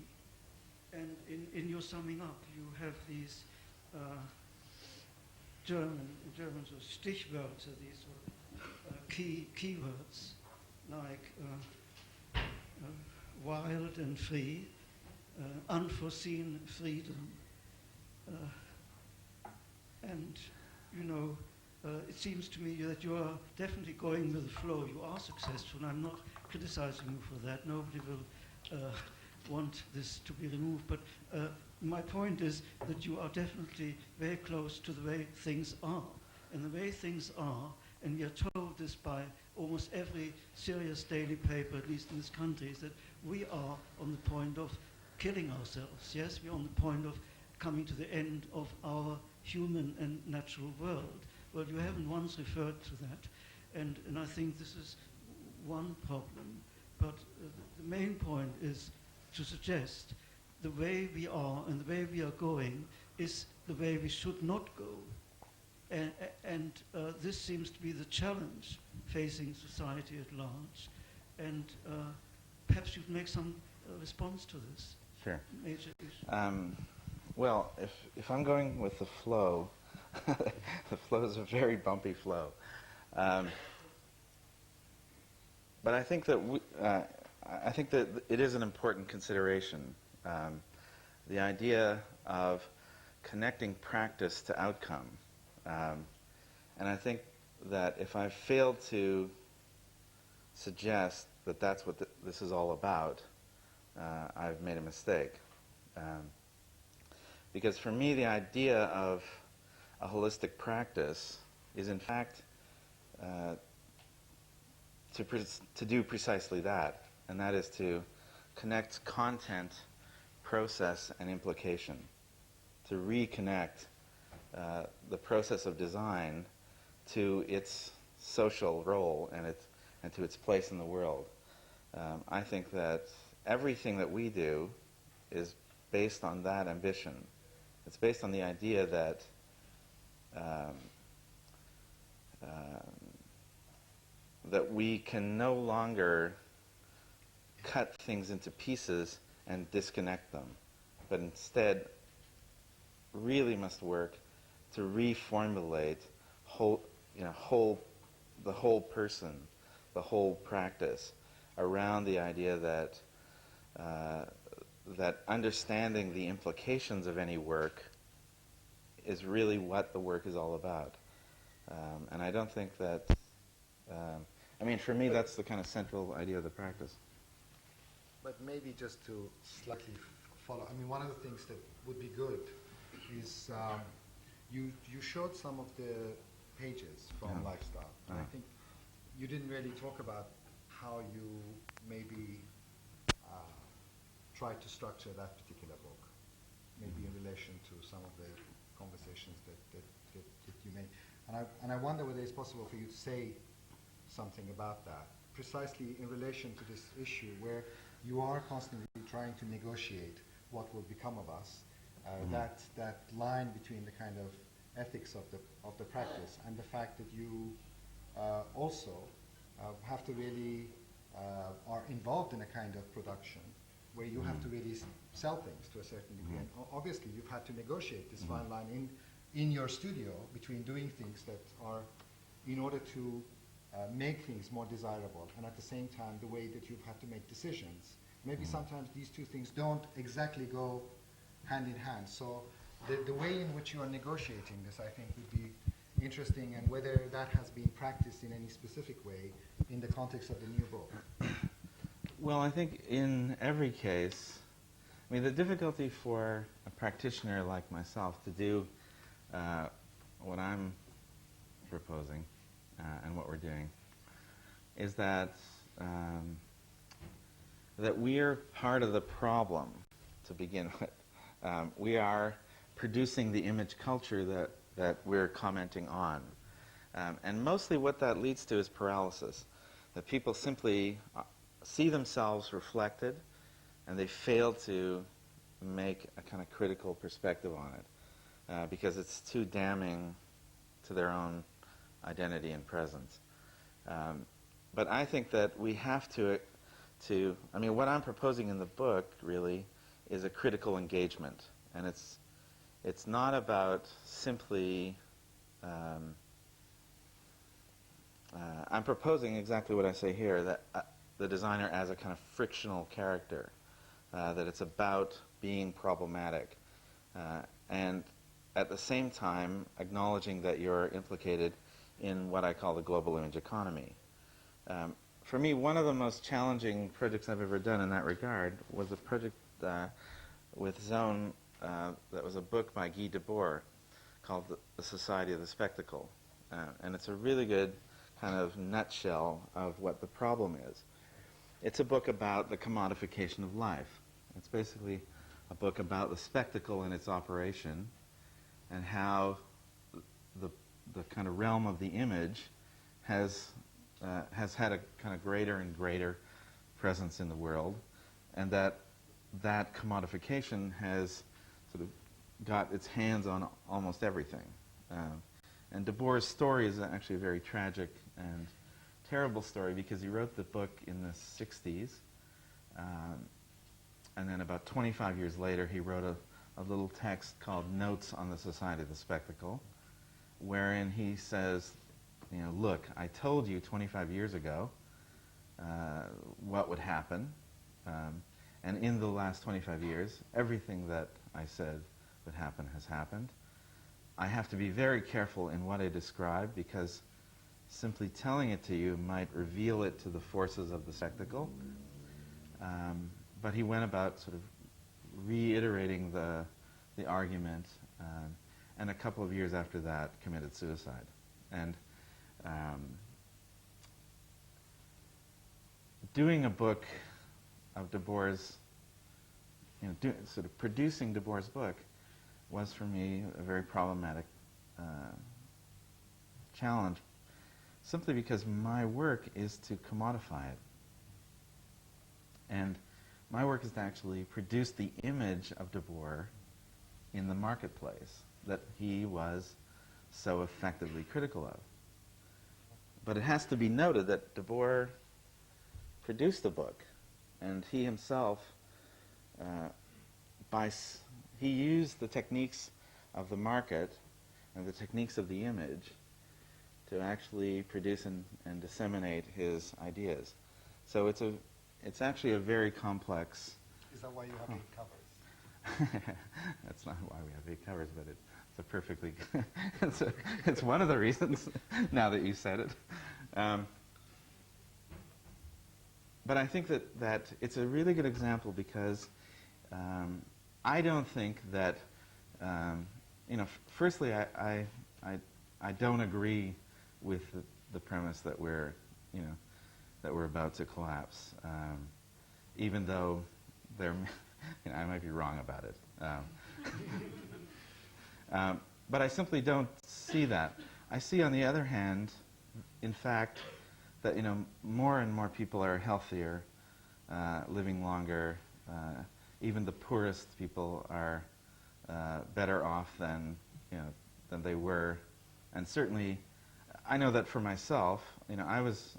And in your summing up, you have these German sort of Stichwörter, these sort of keywords like wild and free, unforeseen freedom, and it seems to me that you are definitely going with the flow. You are successful, and I'm not criticizing you for that. Nobody will want this to be removed, but my point is that you are definitely very close to the way things are. And the way things are, and we are told this by almost every serious daily paper, at least in this country, is that we are on the point of killing ourselves. Yes, we're on the point of coming to the end of our human and natural world. Well, you haven't once referred to that, and I think this is one problem. But the main point is to suggest the way we are and the way we are going is the way we should not go. And this seems to be the challenge facing society at large. And perhaps you'd make some response to this. Sure. Major issue. Well, if I'm going with the flow, the flow is a very bumpy flow. But I think that it is an important consideration. The idea of connecting practice to outcome. And I think that if I've failed to suggest that that's what this is all about, I've made a mistake. Because for me, the idea of a holistic practice is, in fact, to do precisely that, and that is to connect content, process, and implication, to reconnect the process of design to its social role and to its place in the world. I think that everything that we do is based on that ambition. It's based on the idea that that we can no longer cut things into pieces and disconnect them, but instead really must work to reformulate the whole person, the whole practice, around the idea that that understanding the implications of any work is really what the work is all about. And I don't think that I mean, for me, that's the kind of central idea of the practice. But maybe just to slightly follow, I mean, one of the things that would be good is you showed some of the pages from Lifestyle, and I think you didn't really talk about how you maybe try to structure that particular book, maybe in relation to some of the conversations that you made. And I wonder whether it's possible for you to say something about that, precisely in relation to this issue where you are constantly trying to negotiate what will become of us, that line between the kind of ethics of the practice and the fact that you also have to really are involved in a kind of production where you have to really sell things to a certain degree. And obviously you've had to negotiate this fine line in your studio between doing things that are in order to make things more desirable, and at the same time the way that you've had to make decisions. Maybe sometimes these two things don't exactly go hand in hand. So the way in which you are negotiating this, I think, would be interesting, and whether that has been practiced in any specific way in the context of the new book. Well, I think in every case, I mean, the difficulty for a practitioner like myself to do what I'm proposing and what we're doing is that that we're part of the problem to begin with. We are producing the image culture that we're commenting on. And mostly what that leads to is paralysis, that people simply see themselves reflected and they fail to make a kind of critical perspective on it because it's too damning to their own identity and presence. But I think that we have to, I mean, what I'm proposing in the book really is a critical engagement. And it's not about simply, I'm proposing exactly what I say here, that the designer as a kind of frictional character, that it's about being problematic, and at the same time acknowledging that you're implicated in what I call the global image economy. For me, one of the most challenging projects I've ever done in that regard was a project with Zone that was a book by Guy Debord called The Society of the Spectacle. And it's a really good kind of nutshell of what the problem is. It's a book about the commodification of life. It's basically a book about the spectacle and its operation and how the kind of realm of the image has had a kind of greater and greater presence in the world, and that commodification has sort of got its hands on almost everything. And Debord's story is actually a very tragic and terrible story because he wrote the book in the 60s, and then about 25 years later he wrote a little text called Notes on the Society of the Spectacle, wherein he says, you know, look, I told you 25 years ago what would happen, and in the last 25 years, everything that I said would happen has happened. I have to be very careful in what I describe because simply telling it to you might reveal it to the forces of the spectacle. But he went about sort of reiterating the argument, and a couple of years after that committed suicide. And doing a book of Debord's, you know, sort of producing Debord's book was for me a very problematic challenge, simply because my work is to commodify it. And my work is to actually produce the image of Debord in the marketplace that he was so effectively critical of. But it has to be noted that Debord produced the book, and he himself, he used the techniques of the market and the techniques of the image to actually produce and disseminate his ideas. So it's actually a very complex. Is that why you have 8 covers? That's not why we have 8 covers, but it's a perfectly. it's one of the reasons. Now that you said it, but I think that it's a really good example because I don't think that, firstly, I don't agree with the premise that we're about to collapse, even though I might be wrong about it. But I simply don't see that. I see, on the other hand, in fact, that more and more people are healthier, living longer. Even the poorest people are better off than they were, and certainly, I know that for myself. I was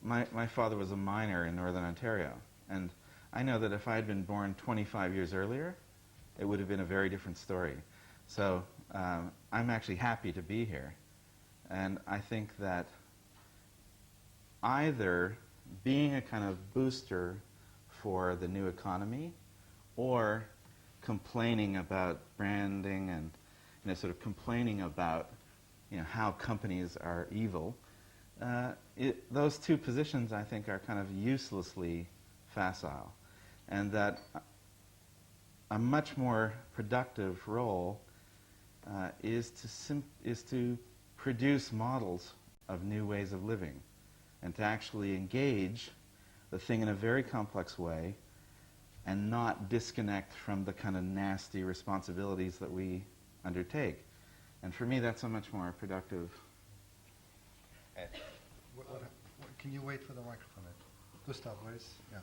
my father was a miner in Northern Ontario, and I know that if I had been born 25 years earlier, it would have been a very different story. So I'm actually happy to be here, and I think that either being a kind of booster for the new economy, or complaining about branding and sort of complaining about how companies are evil, those two positions, I think, are kind of uselessly facile, and that a much more productive role is to produce models of new ways of living, and to actually engage the thing in a very complex way, and not disconnect from the kind of nasty responsibilities that we undertake. And for me, that's a much more productive. Can you wait for the microphone? Gustav, where is? Yeah.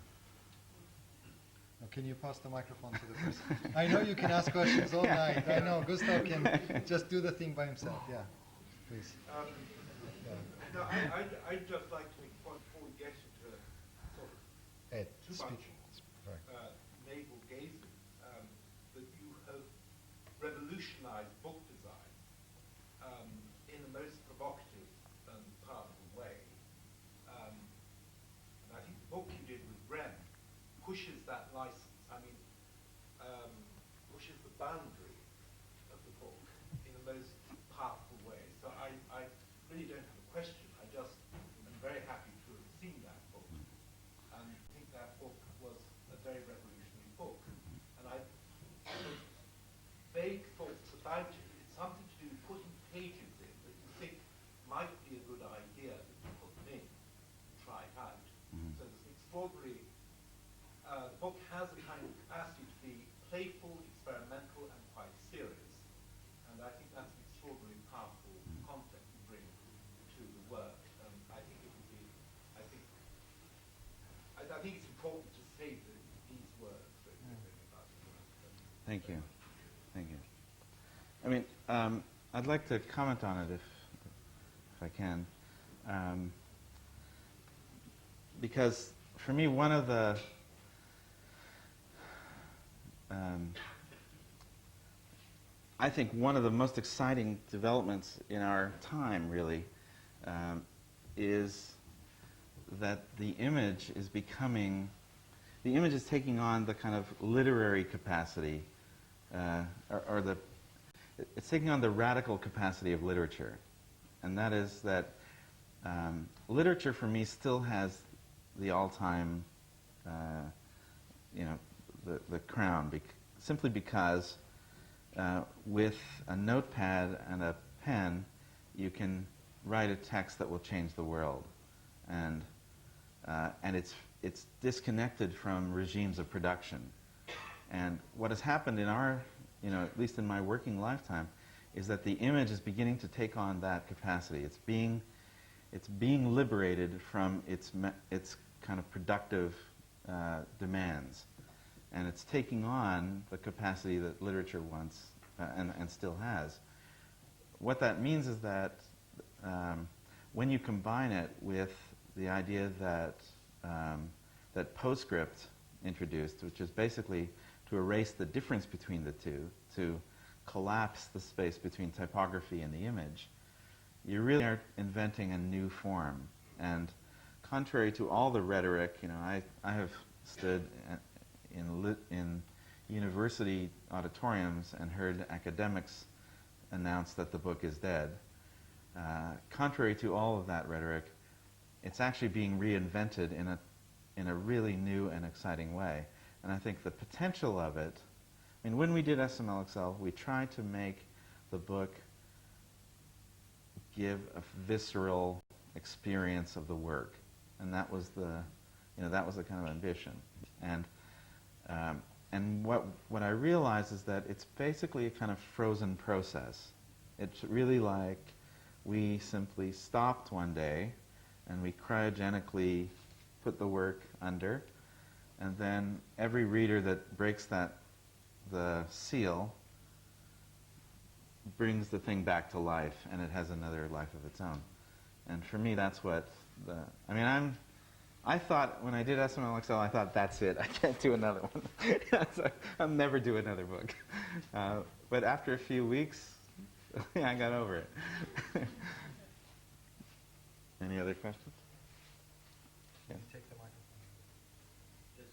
Now, can you pass the microphone to the person? I know you can ask questions all night. I know Gustav can just do the thing by himself. Yeah, please. No, I'd just like to make a point before we get into sort of Ed, too speak. much navel gazing, that you have revolutionized book design in the most provocative and powerful way. And I think the book you did with Rem pushes that license. I mean, pushes the boundary of the book in the most powerful way. So I really don't have a question. I just am very happy to have seen that book. And I think that book was a very revolutionary book. And I sort of vague thoughts about it. It's something to do with putting pages in that you think might be a good idea that you put them in and try it out. So there's an extraordinary, the book has a kind of capacity to be playful, experimental, and quite serious. And I think that's an extraordinarily powerful concept to bring to the work. I think it would be, I think it's important to say these words when you're thinking about the work. Thank you. Thank you. I mean, I'd like to comment on it if I can, because for me, one of the I think one of the most exciting developments in our time, really, is that the image is taking on the kind of literary capacity, it's taking on the radical capacity of literature. And that is that literature, for me, still has the all-time, the crown, simply because with a notepad and a pen, you can write a text that will change the world, and it's disconnected from regimes of production. And what has happened in our, at least in my working lifetime, is that the image is beginning to take on that capacity. It's being liberated from its kind of productive demands, and it's taking on the capacity that literature once and still has. What that means is that when you combine it with the idea that PostScript introduced, which is basically to erase the difference between the two, to collapse the space between typography and the image, you really are inventing a new form. And contrary to all the rhetoric, I have stood in university auditoriums and heard academics announce that the book is dead. Contrary to all of that rhetoric, it's actually being reinvented in a really new and exciting way. And I think the potential of it, I mean, when we did SMLXL, we tried to make the book give a visceral experience of the work, and that was the, that was the kind of ambition. And what I realized is that it's basically a kind of frozen process. It's really like we simply stopped one day and we cryogenically put the work under, and then every reader that breaks the seal brings the thing back to life, and it has another life of its own. And for me, that's what I thought when I did SMLXL, I thought, that's it, I can't do another one. So I'll never do another book. But after a few weeks, I got over it. Any other questions? Yeah. Take the microphone. Just,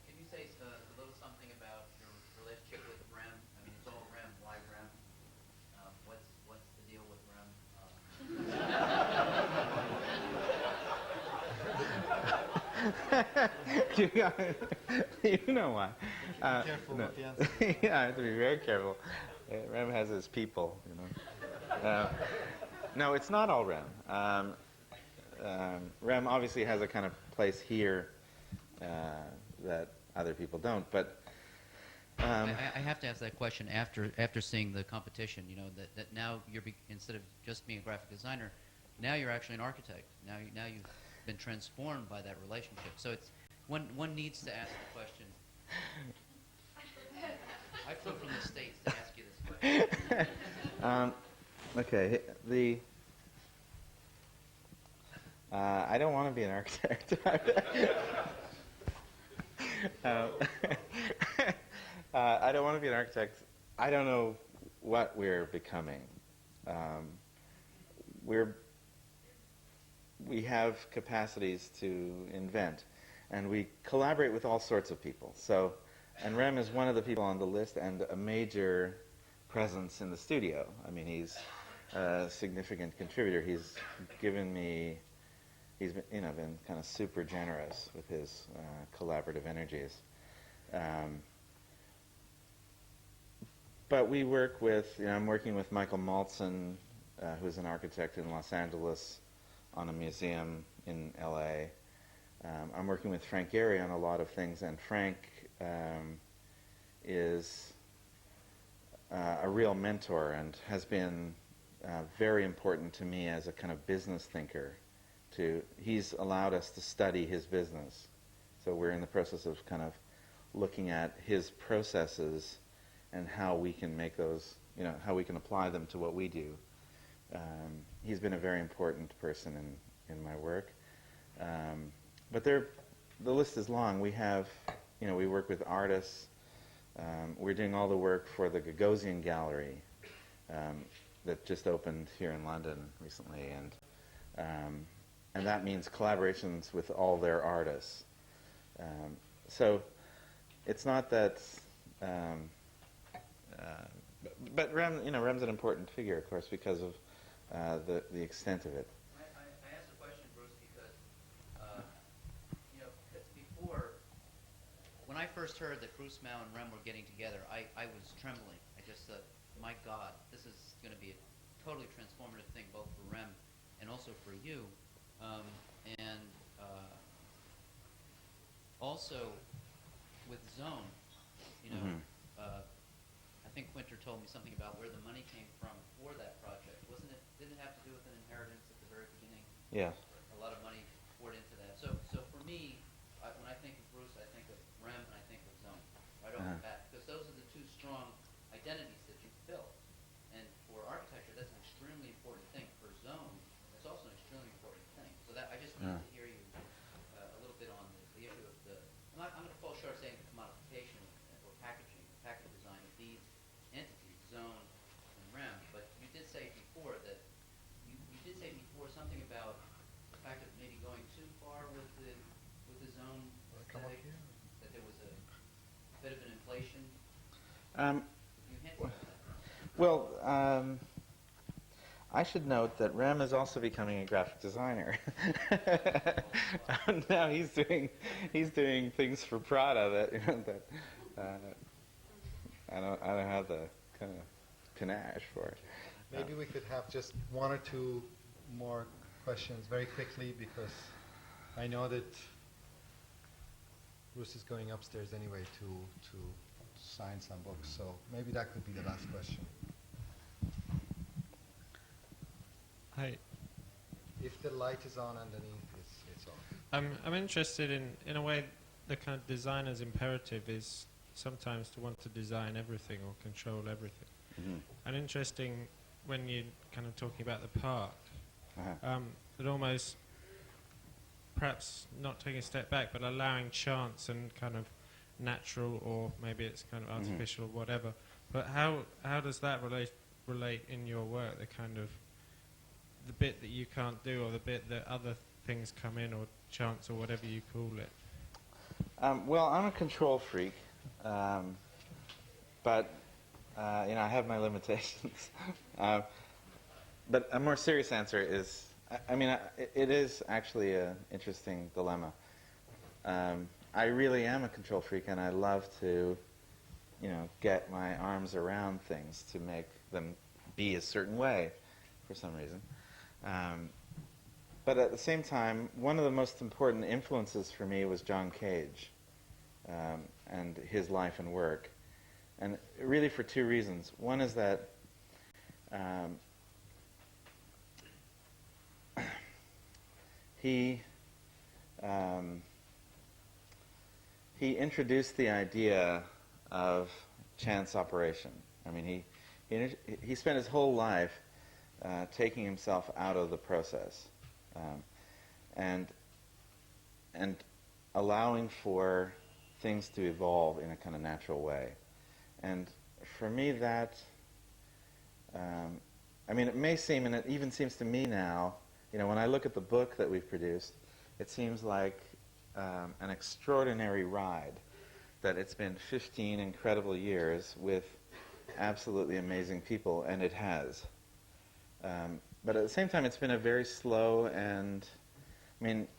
can you say a little something about your relationship with Rem? I mean, it's all Rem. Why Rem? What's the deal with Rem? You know why. Be careful with the answer. Yeah, I have to be very careful. Rem has his people, No, it's not all Rem. Rem obviously has a kind of place here that other people don't, but I have to ask that question after seeing the competition. That now instead of just being a graphic designer, now you're actually an architect. Now you've been transformed by that relationship. So it's one needs to ask the question. I flew from the States to ask you this question. Okay, I don't want to be an architect. I don't want to be an architect. I don't know what we're becoming. We have capacities to invent, and we collaborate with all sorts of people. And Rem is one of the people on the list and a major presence in the studio. I mean, he's a significant contributor. He's been kind of super generous with his collaborative energies. But we work with, I'm working with Michael Maltzin, who's an architect in Los Angeles, on a museum in LA. I'm working with Frank Gehry on a lot of things, and Frank is a real mentor and has been very important to me as a kind of business thinker. He's allowed us to study his business. So we're in the process of kind of looking at his processes and how we can make those, how we can apply them to what we do. He's been a very important person in my work. But the list is long. We have, we work with artists. We're doing all the work for the Gagosian Gallery that just opened here in London recently, and that means collaborations with all their artists. So it's not that, but Rem's an important figure, of course, because of the extent of it. I asked the question, Bruce, because before, when I first heard that Bruce Mau and Rem were getting together, I was trembling. I just thought, my God, this is going to be a totally transformative thing, both for Rem and also for you. Also with Zone, I think Quinter told me something about where the money came from for that project. Didn't it have to do with an inheritance at the very beginning? Yeah. A lot of money poured into that. So for me, when I think of Bruce, I think of Rem and I think of Zone right off the bat, because those are the two strong identities that you've built. And for architecture, that's an extremely important thing. For Zone, that's also an extremely important thing. So that I just wanted to hear you a little bit on the issue of the. I'm going to fall short of saying the commodification or packaging, package design of these entities, Zone and Rem. But you did say before that you did say before something about the fact of maybe going too far with the Zone aesthetic, that there was a bit of an inflation. You hinted at that. Well, I should note that Rem is also becoming a graphic designer. Now he's doing things for Prada that I don't have the kind of panache for it. Maybe we could have just one or two more questions very quickly, because I know that Bruce is going upstairs anyway to sign some books, so maybe that could be the last question. Hi. If the light is on underneath, it's on. I'm interested in a way, the kind of designer's imperative is sometimes to want to design everything or control everything. Mm-hmm. And interesting when you're kind of talking about the park, Uh-huh. that almost, perhaps not taking a step back, but allowing chance and kind of natural, or maybe it's kind of artificial, whatever. But how does that relate in your work? The kind of the bit that you can't do, or the bit that other things come in, or chance, or whatever you call it. Well, I'm a control freak, but I have my limitations. But a more serious answer is, it is actually an interesting dilemma. I really am a control freak, and I love to, get my arms around things to make them be a certain way, for some reason. But at the same time, one of the most important influences for me was John Cage and his life and work. And really for two reasons. One is that he introduced the idea of chance operation. I mean, he spent his whole life taking himself out of the process, and allowing for things to evolve in a kind of natural way. And for me, that it may seem, and it even seems to me now, when I look at the book that we've produced, it seems like an extraordinary ride, that it's been 15 incredible years with absolutely amazing people, and it has. But at the same time, it's been a very slow, and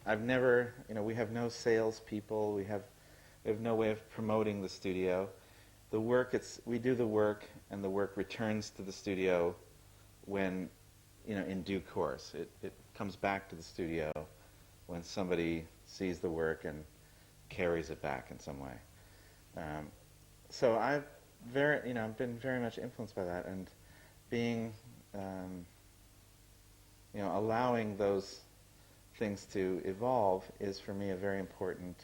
I've never, we have no salespeople, we have no way of promoting the studio. The work, we do the work, and the work returns to the studio when, in due course. It comes back to the studio when somebody sees the work and carries it back in some way. So I've been very much influenced by that, and being, allowing those things to evolve is for me a very important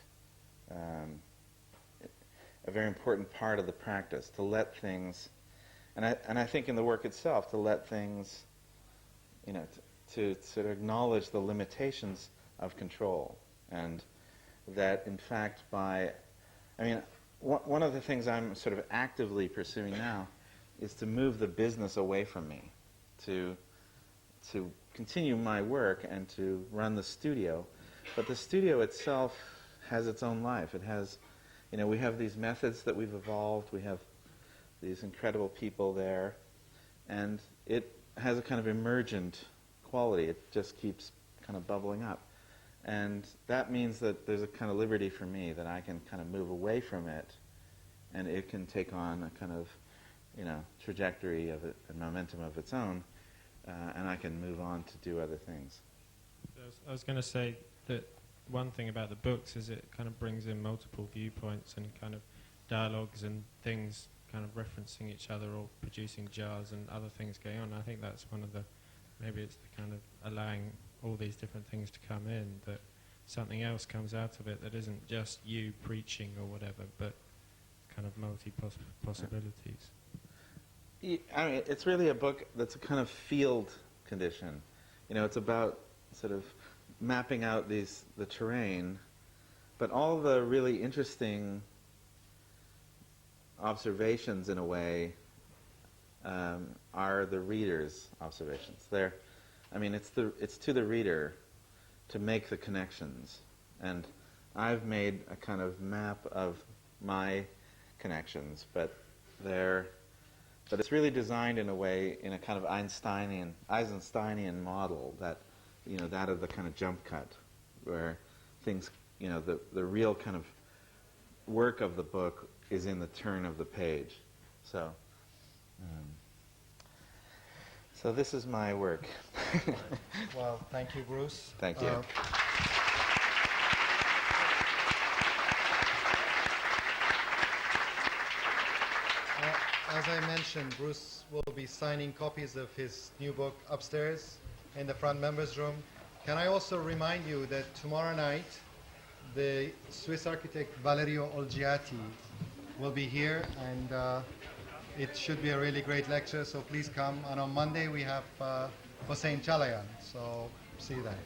part of the practice, to let things, and I think in the work itself, to let things, to sort of acknowledge the limitations of control, and that in fact one of the things I'm sort of actively pursuing now is to move the business away from me, to continue my work and to run the studio, but the studio itself has its own life. It has, we have these methods that we've evolved, we have these incredible people there, and it has a kind of emergent quality. It just keeps kind of bubbling up. And that means that there's a kind of liberty for me that I can kind of move away from it, and it can take on a kind of, trajectory of it, a momentum of its own, and I can move on to do other things. I was going to say that one thing about the books is it kind of brings in multiple viewpoints and kind of dialogues and things kind of referencing each other or producing jars and other things going on. I think that's one of the, maybe it's the kind of allowing all these different things to come in, that something else comes out of it that isn't just you preaching or whatever, but kind of possibilities. It's really a book that's a kind of field condition. It's about sort of mapping out the terrain, but all the really interesting observations, in a way, are the reader's observations. It's to the reader to make the connections, and I've made a kind of map of my connections, but they're but it's really designed in a way, in a kind of Eisensteinian model that, that of the kind of jump cut, where things, the real kind of work of the book is in the turn of the page. So, so this is my work. Well, thank you, Bruce. Thank you. As I mentioned, Bruce will be signing copies of his new book upstairs in the front members' room. Can I also remind you that tomorrow night, the Swiss architect Valerio Olgiati will be here, and it should be a really great lecture, so please come. And on Monday, we have Hossein Chalayan, so see you then.